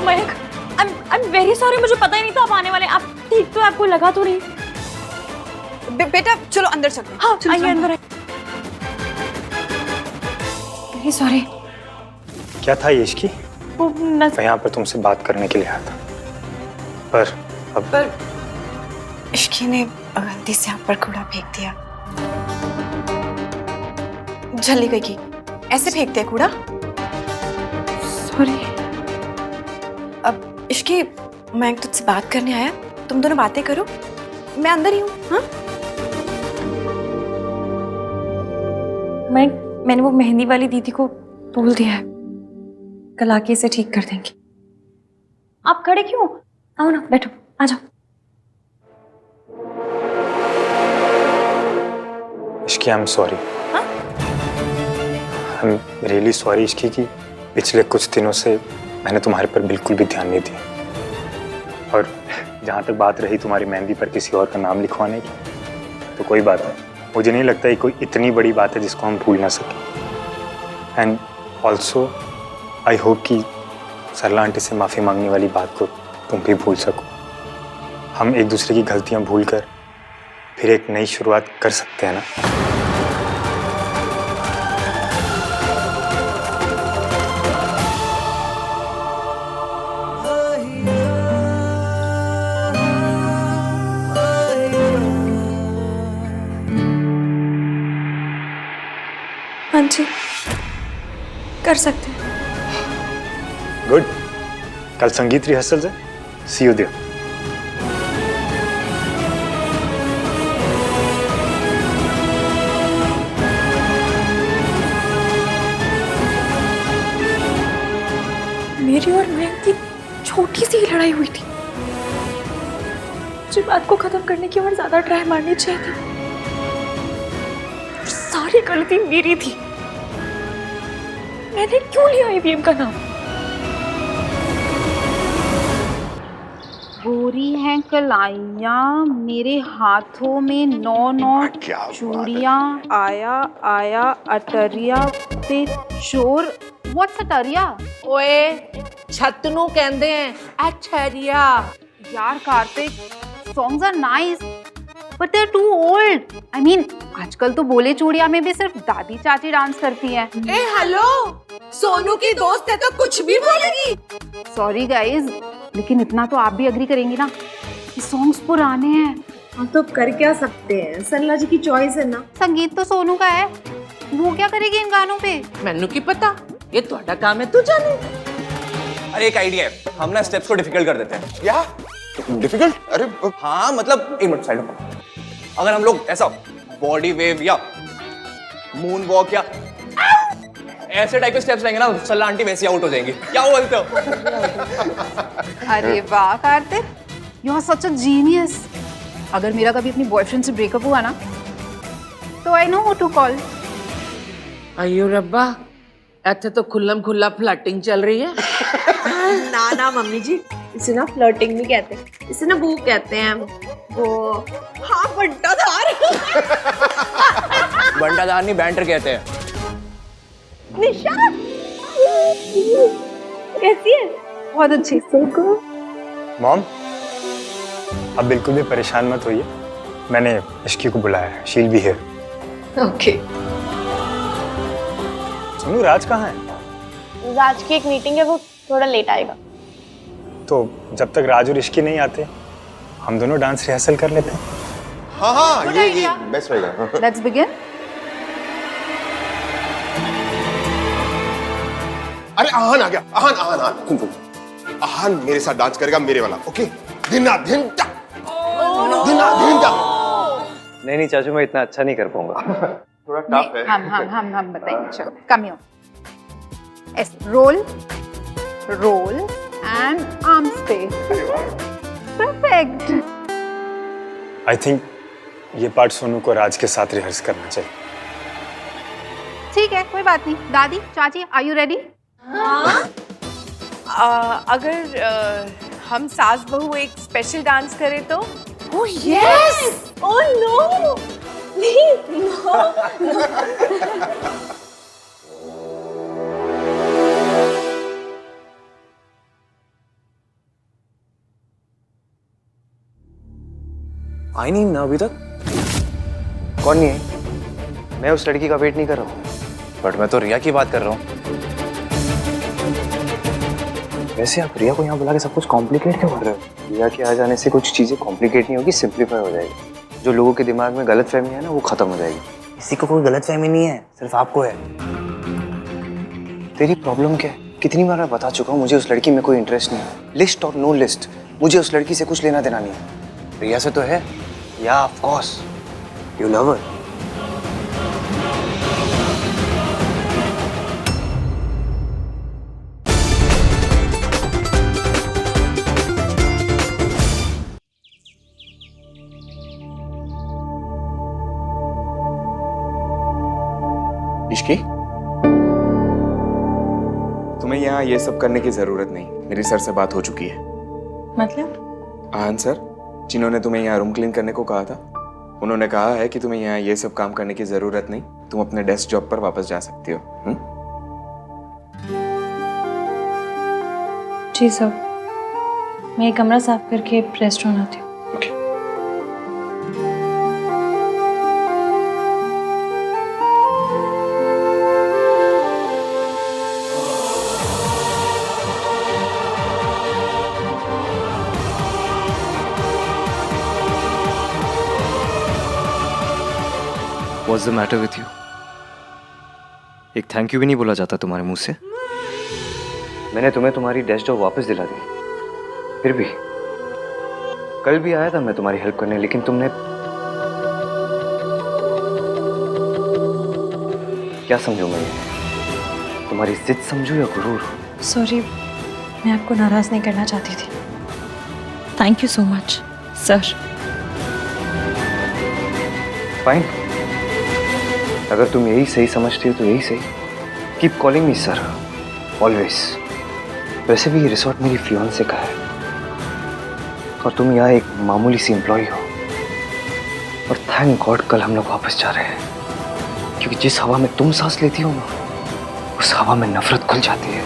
Mayank, I'm very sorry, मुझे पता ही नहीं था आप आने वाले। आप ठीक तो आपको लगा तो नहीं? बेटा चलो अंदर चलो। हाँ आइए अंदर आइए। सॉरी। क्या था ये इश्की? मैं यहाँ पर तुमसे बात करने के लिए आया था, पर इश्की ने गलती से आप पर कूड़ा फेंक दिया। झल्ली गई की ऐसे फेंकते हैं कूड़ा? सॉरी। अब इश्की, मैं तुझसे बात करने आया, तुम दोनों बातें करो, मैं अंदर ही हूँ। हाँ मैंने वो मेहंदी वाली दीदी को बोल दिया है, कल आके इसे ठीक कर देंगे। आप खड़े क्यों? आओ ना, बैठो, आ जाओ। Ishki, I am sorry. I am really sorry Ishki की पिछले कुछ दिनों से मैंने तुम्हारे पर बिल्कुल भी ध्यान नहीं दिया। और जहाँ तक बात रही तुम्हारी मेहंदी पर किसी और का नाम लिखवाने की, तो कोई बात नहीं, मुझे नहीं लगता ये कोई इतनी बड़ी बात है जिसको हम भूल ना सकें। एंड ऑल्सो आई होप कि सरला आंटी से माफ़ी मांगने वाली बात को तुम भी भूल सको। हम एक दूसरे की गलतियाँ भूल कर फिर एक नई शुरुआत कर सकते हैं ना। हाँ जी, कर सकते हैं। गुड, कल संगीत रिहर्सल है, सी यू देयर। मेरी और मयंक की छोटी सी लड़ाई हुई थी, मुझे बात को खत्म करने की और ज्यादा ट्राई मारनी चाहिए थी। सारी गलती मेरी थी, मैंने क्यों लिया ईवीएम का नाम? गोरी हैं कलाइयाँ मेरे हाथों में 9 चूड़ियाँ, आया आया अटरिया पे चोर। व्हाट्स अटरिया? ओए छतनू कहते हैं अटरिया। यार Kartik, songs are nice but they are too old. I mean आजकल तो बोले चूड़िया में भी सिर्फ दादी चाची डांस करती हैं। ए हेलो, सोनू की दोस्त है तो कुछ भी बोलेगी। सॉरी गाइज, लेकिन इतना तो आप भी एग्री करेंगी ना कि सॉन्ग्स पुराने हैं। हम तो कर क्या सकते हैं, सरला जी की चॉइस है ना। संगीत तो सोनू का है, वो क्या करेगी इन गानों पे? मैनू की पता, ये तुम्हारा काम है, तू जाने। अरे एक आइडिया है, हम ना स्टेप्स को डिफिकल्ट कर देते हैं। क्या डिफिकल्ट? अरे हाँ मतलब एक मिनट साइड में, अगर हम लोग ऐसा बॉडी वेव या मून वॉक या ऐसे टाइप के स्टेप्स लेंगे ना, सरला आंटी वैसे आउट हो जाएंगी। क्या बोलते हो? अरे वाह Kartik, you are such a genius. अगर मेरा कभी अपनी बॉयफ्रेंड से ब्रेकअप हुआ ना, तो I know who to call. अयो रब्बा, ऐसे तो खुल्लम खुल्ला फ्लर्टिंग चल रही है। ना ना मम्मी जी, इसे ना फ्लर्टिंग नहीं कहते, इसे ना वो कहते हैं, वो हाँ बंटाधार। बंटाधार नहीं, बैंटर कहते हैं। निशा कैसी है? बहुत अच्छी। मॉम, अब बिल्कुल भी परेशान मत होइए, मैंने इश्की को बुलाया है, she'll be here. Okay. Sonu, Raj कहाँ है? राज की एक मीटिंग है, वो थोड़ा लेट आएगा। तो जब तक राज और इश्की नहीं आते, हम दोनों डांस रिहर्सल कर लेते हैं। हाँ हाँ, ये बेस्ट रहेगा। Let's begin. अरे आहान आ गया, आहान आहान आहान, सुन सुन। आहान मेरे साथ डांस करेगा, मेरे वाला, ओके? धिना धिनटा, धिना धिनटा। नहीं चाचू, मैं इतना अच्छा नहीं कर पाऊंगा। थोड़ा टफ है। हम बताएंगे। चलो कम ही हो। ऐसे roll roll and arm space. Perfect. I think ये पार्ट सोनू को राज के साथ रिहर्स करना चाहिए। ठीक है, कोई बात नहीं। दादी, चाची, आर यू रेडी? अगर हम सास बहू एक स्पेशल डांस करें तो? Oh yes. ओह नो, नहीं नो। आई नहीं ना अभी तक? कौन नहीं है? मैं उस लड़की का वेट नहीं कर रहा हूँ। बट मैं तो रिया की बात कर रहा हूँ। वैसे आप रिया को यहाँ बुला के सब कुछ कॉम्प्लिकेट क्यों कर रहे हो? रिया के आ जाने से कुछ चीजें कॉम्प्लिकेट नहीं होगी, सिंप्लीफाई हो जाएगी। जो लोगों के दिमाग में गलत फहमी है ना, वो खत्म हो जाएगी। किसी को कोई गलत फहमी नहीं है, सिर्फ आपको है। तेरी प्रॉब्लम क्या है? कितनी बार मैं बता चुका हूँ, मुझे उस लड़की में कोई इंटरेस्ट नहीं है। लिस्ट और नो लिस्ट, मुझे उस लड़की से कुछ लेना देना नहीं है। रिया से तो है, या ऑफ कोर्स यू लव हर। इश्की, तुम्हें यहाँ ये सब करने की जरूरत नहीं। मेरी सर से बात हो चुकी है। मतलब? आहान सर, जिन्होंने तुम्हें यहाँ रूम क्लीन करने को कहा था, उन्होंने कहा है कि तुम्हें यहाँ ये सब काम करने की जरूरत नहीं। तुम अपने डेस्क जॉब पर वापस जा सकती हो। जी सर, मैं कमरा साफ करके रेस्टोरेंट आती हूँ। What's the matter with you? एक थैंक यू भी नहीं बोला जाता तुम्हारे मुंह से? मैंने तुम्हें तुम्हारी डेस्क जॉब वापस दिला दी। फिर भी कल भी आया था मैं तुम्हारी हेल्प करने, लेकिन तुमने क्या समझू मैं? तुम्हारी जिद समझू या गुरूर? सॉरी, मैं आपको नाराज नहीं करना चाहती थी। Thank you so much sir. Fine, अगर तुम यही सही समझती हो तो यही सही। Keep calling me sir, always. वैसे भी ये रिसोर्ट मेरी फियांसे का है और तुम यहाँ एक मामूली सी एम्प्लॉय हो। और थैंक गॉड कल हम लोग वापस जा रहे हैं, क्योंकि जिस हवा में तुम सांस लेती हो ना, उस हवा में नफरत खुल जाती है।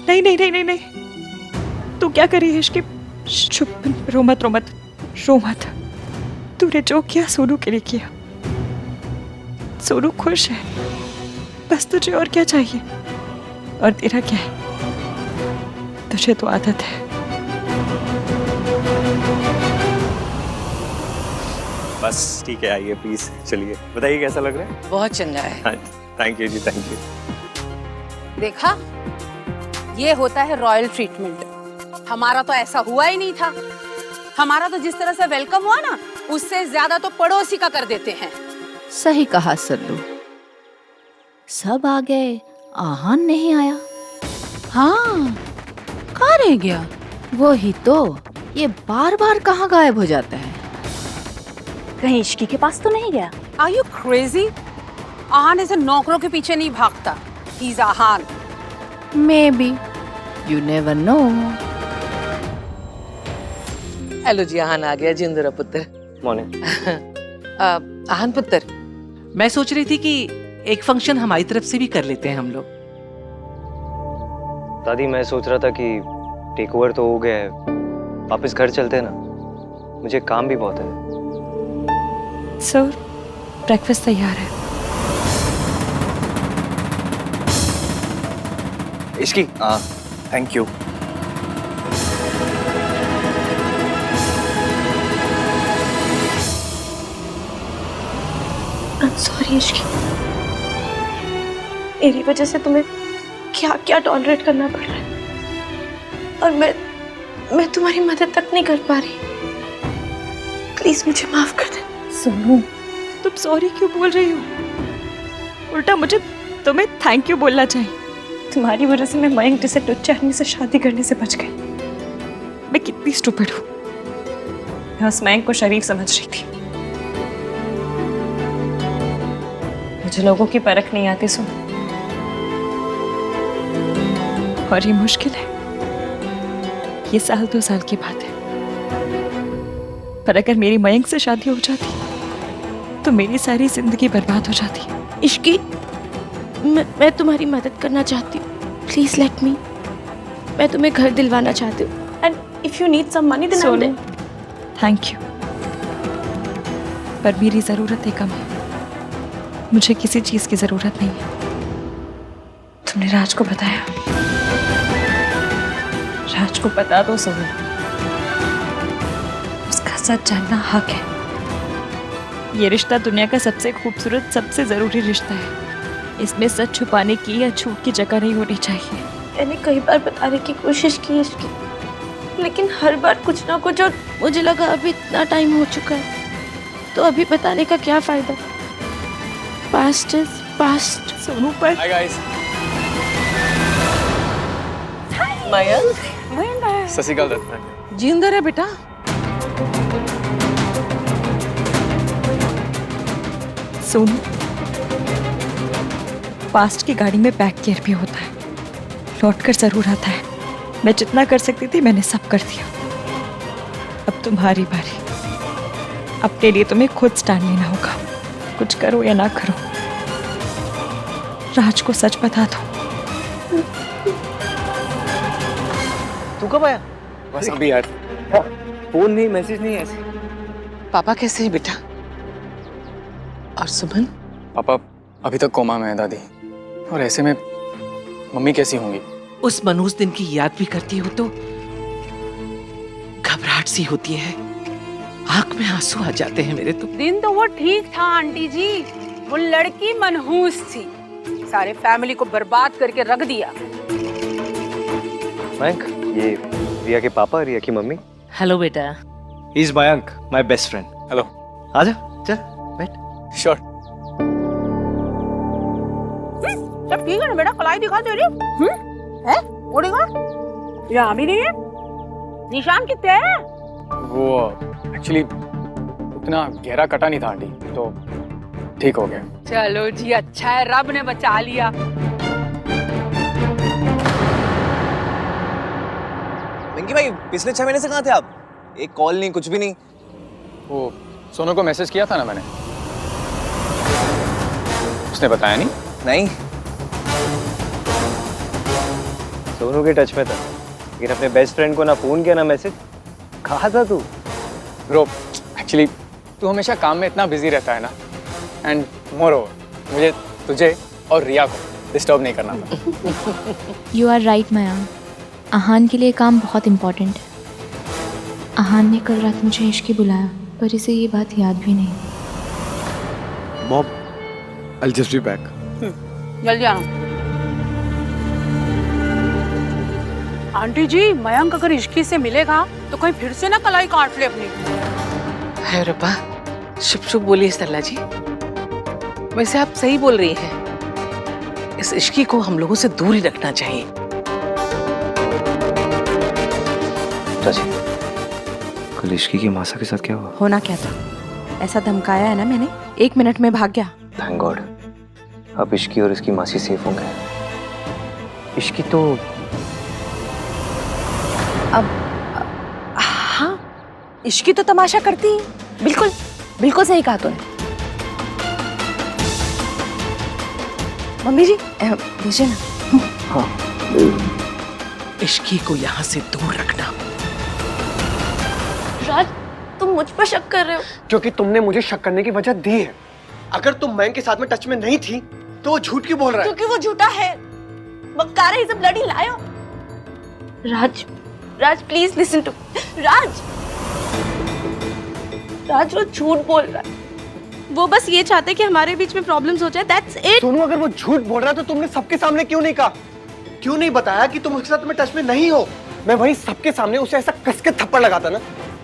नहीं नहीं नहीं नहीं नहीं, तू क्या करी है इश्की? चुप, रो मत रो मत रो मत। तूने जो किया सोनू के लिए किया। सोनू खुश है, बस तुझे और क्या चाहिए? और तेरा क्या है? तुझे तो आदत है। बस ठीक है, आइए प्लीज, चलिए बताइए कैसा लग रहा है? बहुत चंगा है। थैंक यू जी, थैंक यू। देखा, ये होता है रॉयल ट्रीटमेंट। हमारा तो ऐसा हुआ ही नहीं था। हमारा तो जिस तरह से वेलकम हुआ ना, उससे ज्यादा तो पड़ोसी का कर देते हैं। सही कहा सल्लू, सब आ गए, आहान नहीं आया। हाँ, कहाँ रह गया? वो ही तो, ये बार बार कहाँ गायब हो जाता है? कहीं इश्की के पास तो नहीं गया? Are you crazy? आहान ऐसे नौकरों के पीछे नहीं भागता। He's Aahan. Maybe, you never know. Hello ji, Aahan आ गया। जिंदरा पुत्र। मॉर्निंग। आहान पुत्र, मैं सोच रही थी कि एक फंक्शन हमारी तरफ से भी कर लेते हैं हम लोग। दादी, मैं सोच रहा था कि टेक ओवर तो हो गया है, वापस घर चलते हैं ना, मुझे काम भी बहुत है। सर, ब्रेकफास्ट तैयार है। Ishki, thank you. Sorry Ishki, मेरी वजह से तुम्हें क्या क्या टॉलरेट करना पड़ रहा है और मैं तुम्हारी मदद तक नहीं कर पा रही। प्लीज मुझे माफ कर दे। सोनू, तुम सॉरी क्यों बोल रही हो? उल्टा मुझे तुम्हें थैंक यू बोलना चाहिए। तुम्हारी वजह से मैं मयंक जैसे टुच्चे आदमी से शादी करने से बच गई। मैं कितनी स्टूपिड हूँ। मैं उस मयंक को शरीफ समझ रही थी। मुझे लोगों की परख नहीं आती सुन, और ये मुश्किल है। ये 1-2 साल की बात है, पर अगर मेरी मयंक से शादी हो जाती तो मेरी सारी जिंदगी बर्बाद हो जाती। इश्की, मैं तुम्हारी मदद करना चाहती हूँ। Please let me. मैं तुम्हें घर दिलवाना चाहती हूँ। And if you need some money then Sonu, thank you, पर मेरी जरूरतें कम है। मुझे किसी चीज की जरूरत नहीं है। तुमने राज को बताया? राज को बता दो सोनू, उसका सच जानना हक है। ये रिश्ता दुनिया का सबसे खूबसूरत, सबसे जरूरी रिश्ता है। इसमें सच छुपाने की या झूठ की जगह नहीं होनी चाहिए। मैंने कई बार बताने की कोशिश की इसकी, लेकिन हर बार कुछ ना कुछ, और मुझे लगा अभी इतना टाइम हो चुका है तो अभी बताने का क्या फायदा। Past is past. सोनू पर हाय गाइस। मयंक, सत श्री अकाल दत्त। जिंदा है बेटा? सोनू, पास्ट की गाड़ी में बैक गियर भी होता है, लौट कर जरूर आता है। मैं जितना कर सकती थी मैंने सब कर दिया। अब तुम्हारी बारी। अपने लिए तुम्हें खुद स्टैंड लेना होगा, कुछ करो या ना करो। राज को सच बता दो। तू कब आया? बस अभी यार। फोन नहीं, मैसेज नहीं, ऐसे। पापा कैसे है बेटा? और सुमन? पापा अभी तक कोमा में है दादी, और ऐसे में मम्मी कैसी होंगी? उस मनहूस दिन की याद भी करती हो तो घबराहट सी होती है, आंख में आंसू आ जाते हैं मेरे तो। दिन तो वो ठीक था आंटी जी, वो लड़की मनहूस थी, सारे फैमिली को बर्बाद करके रख दिया। मयंक, ये रिया के पापा, रिया की मम्मी। हेलो बेटा। He is Mayank, my best friend. Hello. आजा, चल बैठ। श्योर। सब ठीक है ना बेटा? कलाई दिखा दे रही है? वो दिखा, यहाँ भी नहीं है। निशान कितने हैं? वो एक्चुअली उतना गहरा कटा नहीं था आंटी, तो ठीक हो गया। चलो जी, अच्छा है, रब ने बचा लिया। पिंकी भाई, पिछले 6 महीने से कहाँ थे आप? एक कॉल नहीं, कुछ भी नहीं। वो सोनू को मैसेज किया था ना मैंने, उसने बताया नहीं। नहीं, सोनू के टच में था, लेकिन अपने बेस्ट फ्रेंड को ना फोन किया ना मैसेज। कहाँ था तू? ब्रो, एक्चुअली तू हमेशा काम में इतना बिजी रहता है ना, एंड मोरओवर मुझे तुझे और रिया को डिस्टर्ब नहीं करना था। यू आर राइट मयंक, आहान के लिए काम बहुत इम्पोर्टेंट है। आहान ने कल रात मुझे इश्की बुलाया, पर इसे ये बात याद भी नहीं। Mom, I'll just be back. जल्दी आना। आंटी जी, मयंक अगर इश्की से मिलेगा तो कहीं फिर से ना कलाई काट ले अपनी। है रब्बा, शुभ शुभ बोलिए सरला जी। वैसे आप सही बोल रही हैं, इस इश्की को हम लोगों से दूर ही रखना चाहिए। चाची, कल इश्की की मासा के साथ क्या हुआ? होना क्या था? ऐसा धमकाया है ना मैंने, 1 मिनट में भाग गया। थैंक गॉड, अब इश्की और इसकी मासी सेफ होंगे। इश्की तो अब हाँ, इश्की तो तमाशा करती है। बिल्कुल बिल्कुल सही कहा तूने। मम्मी जी भेजे ना। हाँ, इश्की को यहाँ से दूर रखना। राज, तुम मुझ पर शक कर रहे हो? क्योंकि तुमने मुझे शक करने की वजह दी है। अगर तुम मयंक के साथ में टच में नहीं थी तो वो झूठ क्यों बोल रहा है? क्योंकि वो झूठा है। मक्कार है, is a bloody liar. Raj please listen to. Raj वो झूठ बोल रहा है। वो बस ये चाहते कि हमारे बीच में प्रॉब्लम्स हो जाए, दैट्स इट। सोनू, अगर वो झूठ बोल रहा है तो तुमने सबके सामने क्यों नहीं कहा? क्यों नहीं बताया कि तुम उसके साथ में टच में नहीं हो? मैं वहीं सबके सामने उसे ऐसा कस के थप्पड़ लगाता ना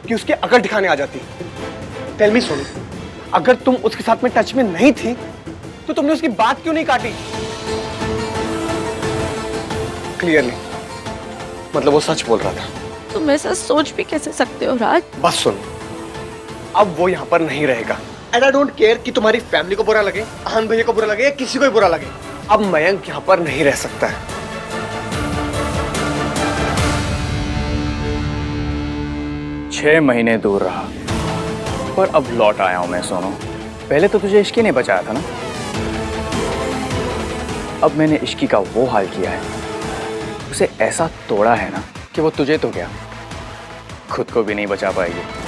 कि उसकी अकल ठिकाने आ जाती। टेल मी सोनू, अगर तुम उसके साथ में टच में नहीं थी तो तुमने उसकी बात क्यों नहीं काटी? क्लियरली मतलब वो सच बोल रहा था। तुम ऐसा सोच भी कैसे सकते हो राज? बस सुन, अब वो यहाँ पर नहीं रहेगा। एंड आई डोंट केयर कि तुम्हारी फैमिली को बुरा लगे, आहान भैया को बुरा लगे या किसी को भी बुरा लगे, अब मयंक यहाँ पर नहीं रह सकता है। 6 महीने दूर रहा पर अब लौट आया हूं मैं सोनू। पहले तो तुझे इश्की ने बचाया था ना, अब मैंने इश्की का वो हाल किया है, उसे ऐसा तोड़ा है ना कि वो तुझे तो क्या खुद को भी नहीं बचा पाएगी।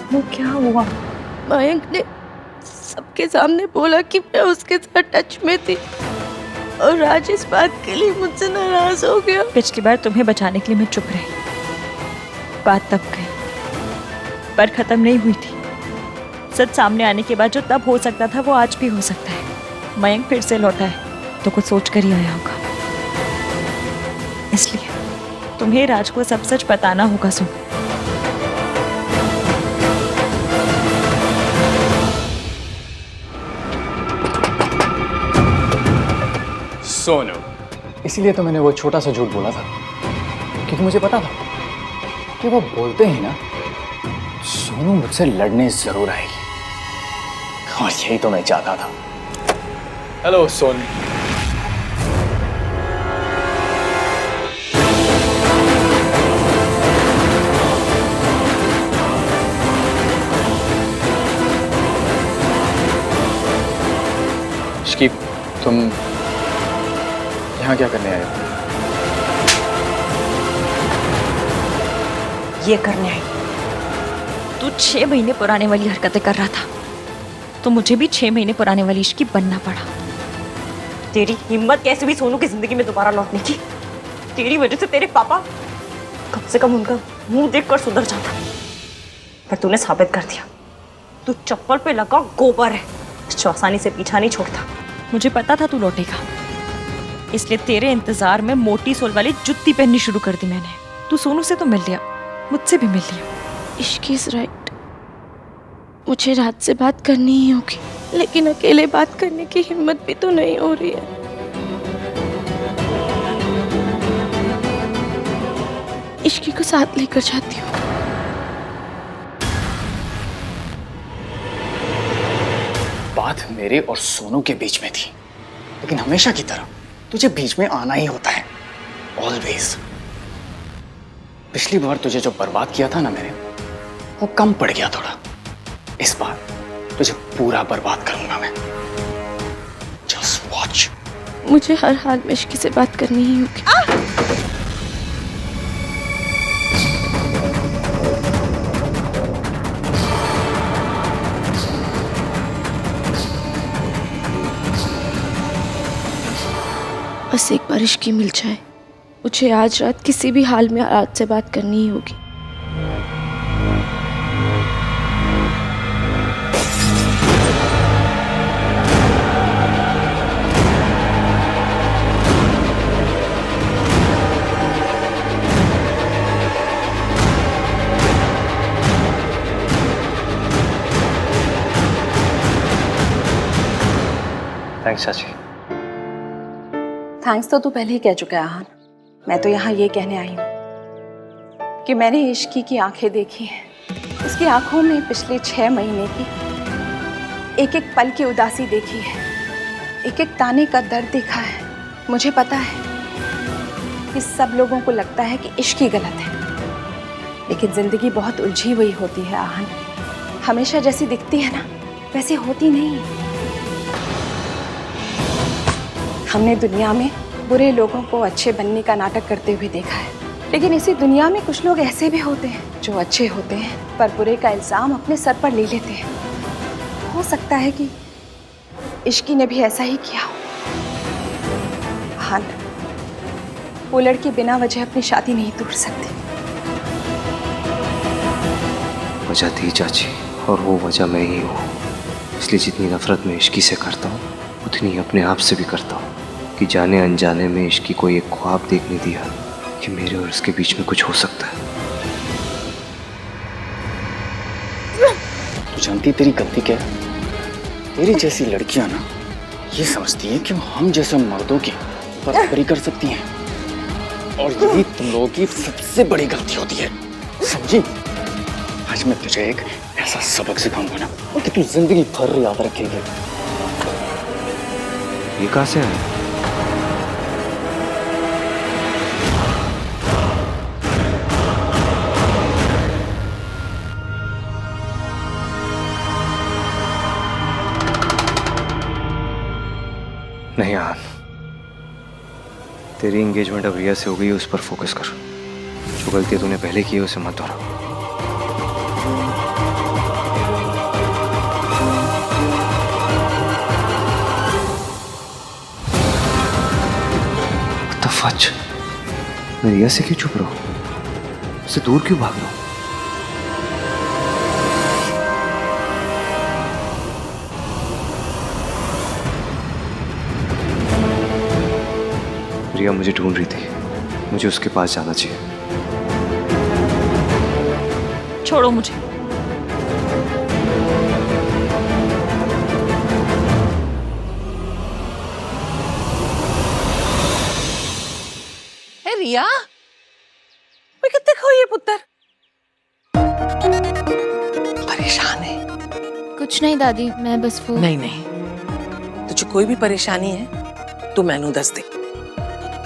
वो क्या हुआ? मयंक ने सबके सामने बोला कि मैं उसके साथ टच में थी और राज इस बात के लिए मुझसे नाराज हो गया। पिछली बार तुम्हें बचाने के लिए मैं चुप रही, बात तब गई पर खत्म नहीं हुई थी। सच सामने आने के बाद जो तब हो सकता था वो आज भी हो सकता है। मयंक फिर से लौटा है तो कुछ सोच कर ही आया होगा, इसलिए तुम्हें राज को सब सच बताना होगा। सोनू, इसीलिए तो मैंने वो छोटा सा झूठ बोला था, क्योंकि मुझे पता था कि वो बोलते हैं ना सोनू मुझसे लड़ने जरूर आएगी, और यही तो मैं चाहता था। हेलो सोनू। इश्की, तुम यहाँ क्या करने आए हो? ये करने आई। तू 6 महीने पुराने वाली हरकतें कर रहा था तो मुझे भी 6 महीने पुराने वाली इश्की बनना पड़ा। तेरी हिम्मत कैसे भी सोनू की जिंदगी में दोबारा लौटने की? तेरी वजह से तेरे पापा कम से कम उनका मुंह देखकर सुधर जाता, पर तूने साबित कर दिया तू चप्पल पे लगा गोबर है, जो आसानी से पीछा नहीं छोड़ता। मुझे पता था तू लौटेगा, इसलिए तेरे इंतजार में मोटी सोल वाली जुत्ती पहननी शुरू कर दी मैंने। तू सोनू से तो मिल लिया, मुझसे भी मिल लिया। इश्की इज राइट, मुझे रात से बात करनी ही होगी, लेकिन अकेले बात करने की हिम्मत भी तो नहीं हो रही है। इश्की को साथ लेकर जाती हूँ। बात मेरे और सोनू के बीच में थी, लेकिन हमेशा की तरह तुझे बीच में आना ही होता है, ऑलवेज। पिछली बार तुझे जो बर्बाद किया था ना मैंने, वो कम पड़ गया थोड़ा। इस बार तुझे पूरा बर्बाद करूंगा मैं, जस्ट वॉच। मुझे हर हाल में इश्की से बात करनी ही होगी। बस एक बार इश्की मिल जाए, मुझे आज रात किसी भी हाल में रात से बात करनी ही होगी। थैंक्स चाची। थैंक्स तो तू पहले ही कह चुका है आहान। मैं तो यहाँ ये कहने आई हूँ कि मैंने इश्की की आंखें देखी हैं। उसकी आंखों में पिछले 6 महीने की एक एक पल की उदासी देखी है, एक एक ताने का दर्द देखा है। मुझे पता है कि सब लोगों को लगता है कि इश्की गलत है, लेकिन जिंदगी बहुत उलझी हुई होती है आहान। हमेशा जैसी दिखती है ना वैसी होती नहीं। हमने दुनिया में बुरे लोगों को अच्छे बनने का नाटक करते हुए देखा है, लेकिन इसी दुनिया में कुछ लोग ऐसे भी होते हैं जो अच्छे होते हैं पर बुरे का इल्जाम अपने सर पर ले लेते हैं। हो सकता है कि इश्की ने भी ऐसा ही किया हो। हाँ, वो लड़की बिना वजह अपनी शादी नहीं तोड़ सकती। वजह थी चाची, और वो वजह मैं ही हूँ। इसलिए जितनी नफरत मैं इश्की से करता हूँ उतनी अपने आप से भी करता हूँ कि जाने अनजाने में इश्की को एक ख्वाब देखने दिया कि मेरे और उसके बीच में कुछ हो सकता है। तू जानती तेरी गलती क्या है? तेरी जैसी लड़कियां ना ये समझती है कि वो हम जैसे मर्दों की बराबरी कर सकती हैं, और यही तुम लोगों की सबसे बड़ी गलती होती है, समझी? आज मैं तुझे एक ऐसा सबक सिखाऊंगा ना कि तू जिंदगी भर याद रखेगी। ये कहाँ से आया? नहीं आन, तेरी एंगेजमेंट अब रिया से हो गई है, उस पर फोकस कर। जो गलती तूने पहले की है उसे मत दोहरा। फच, मैं रिया से क्यों चुप रहा हूं? उससे दूर क्यों भाग रहा हूं? रिया मुझे ढूंढ रही थी, मुझे उसके पास जाना चाहिए। छोड़ो मुझे। रिया, मैं कितने खोई है पुत्र? परेशान है? कुछ नहीं दादी, मैं बस वो नहीं नहीं, तुझे कोई भी परेशानी है तो मैनू दस दे।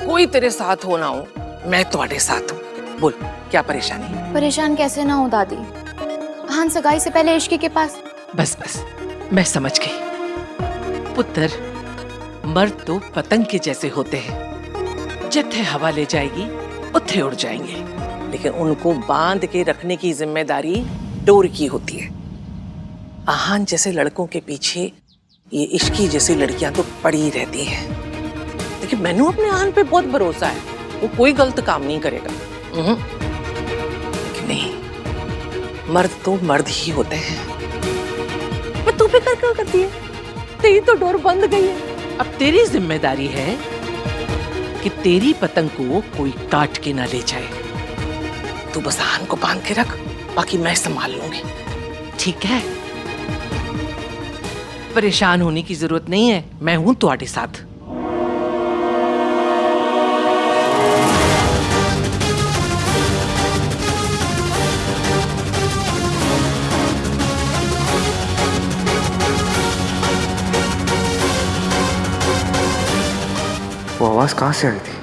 कोई तेरे साथ हो ना हो, मैं तुम्हारे साथ हूँ। बोल क्या परेशानी है? परेशान कैसे ना हो दादी, हान सगाई से पहले इश्की के पास। बस बस, मैं समझ गई पुत्र। मर्द तो पतंग के जैसे होते हैं, जिथे हवा ले जाएगी उथे उड़ जाएंगे, लेकिन उनको बांध के रखने की जिम्मेदारी डोर की होती है। आहान जैसे लड़कों के पीछे ये इश्की जैसी लड़कियां तो पड़ी रहती हैं, लेकिन मैंने अपने आहान पे बहुत भरोसा है, वो कोई गलत काम नहीं करेगा। लेकिन नहीं, मर्द तो मर्द ही होते हैं। पर तू फिक्र क्यों करती है? तेरी तो डोर बंद गई है। अब तेरी जिम्मेदारी है कि तेरी पतंग को कोई काट के ना ले जाए। तू बस आहान को बांध के रख, बाकी मैं संभाल लूंगी, ठीक है? परेशान होने की जरूरत नहीं है, मैं हूं तुम्हारे साथ। वो आवाज कहाँ से आई थी?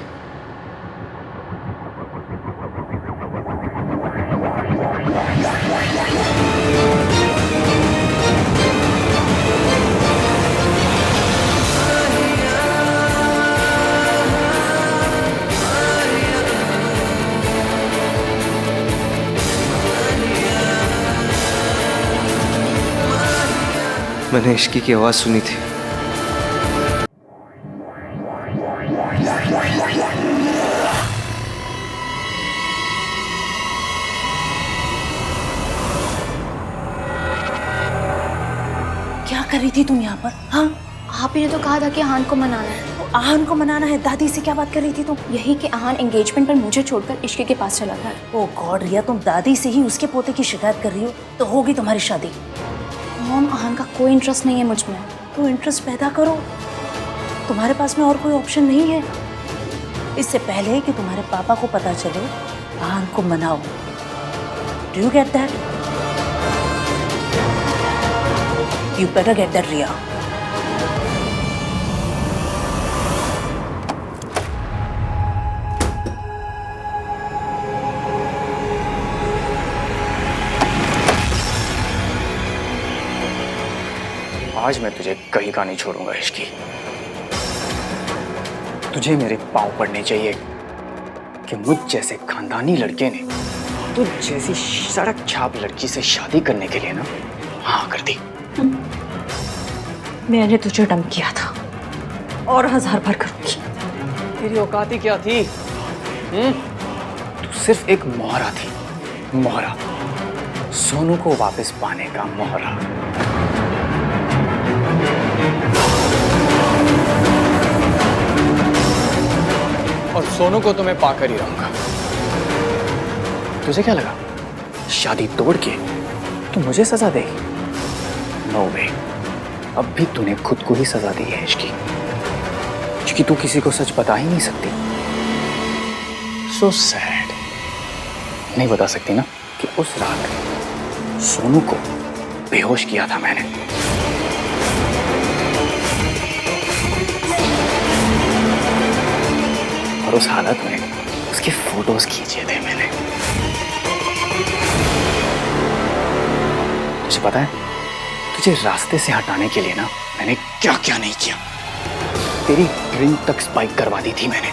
मैंने इश्की की आवाज सुनी थी। क्या कर रही थी तुम यहाँ पर? हाँ, आप ही ने तो कहा था कि आहान को मनाना है। तो आहान को मनाना है, दादी से क्या बात कर रही थी तुम? यही कि आहान एंगेजमेंट पर मुझे छोड़कर इश्की के पास चला था। ओह गॉड रिया, तुम दादी से ही उसके पोते की शिकायत कर रही हो, तो होगी तुम्हारी शादी। मॉम, आहान का कोई इंटरेस्ट नहीं है मुझ में। तो इंटरेस्ट पैदा करो, तुम्हारे पास में और कोई ऑप्शन नहीं है। इससे पहले कि तुम्हारे पापा को पता चले, आहान को मनाओ। Do you get that? You better get that Riya. आज मैं तुझे कहीं का नहीं छोड़ूंगा इश्की। तुझे मेरे पांव पड़ने चाहिए कि मुझ जैसे खानदानी लड़के ने तुझ जैसी सड़क छाप लड़की से शादी करने के लिए ना हाँ कर दी। मैंने तुझे डम किया था और 1000 बार करूंगी। तेरी औकात ही क्या थी? तू सिर्फ एक मोहरा थी, मोहरा, सोनू को वापस पाने का मोहरा। और सोनू को तो मैं पाकर ही रहूंगा। तुझे क्या लगा शादी तोड़ के तू मुझे सजा देगी? नो वे, अब भी तूने खुद को ही सजा दी है इश्की, क्योंकि तू किसी को सच बता ही नहीं सकती। So sad. नहीं बता सकती ना कि उस रात सोनू को बेहोश किया था मैंने। और उस हालत में उसके फोटोज खींचे थे मैंने। तुझे पता है तुझे रास्ते से हटाने के लिए ना मैंने क्या क्या नहीं किया। तेरी ड्रिंक तक स्पाइक करवा दी थी मैंने,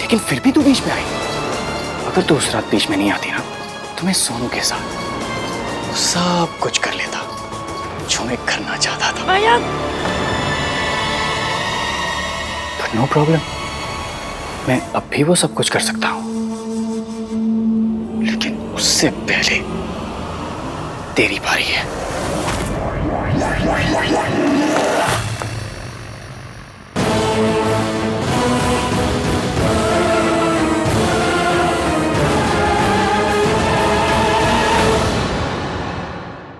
लेकिन फिर भी तू बीच में आई। अगर तू उस रात बीच में नहीं आती ना तो मैं सोनू के साथ सब कुछ कर लेता जो मैं करना चाहता था। बट नो प्रॉब्लम, मैं अब भी वो सब कुछ कर सकता हूं, लेकिन उससे पहले तेरी बारी है।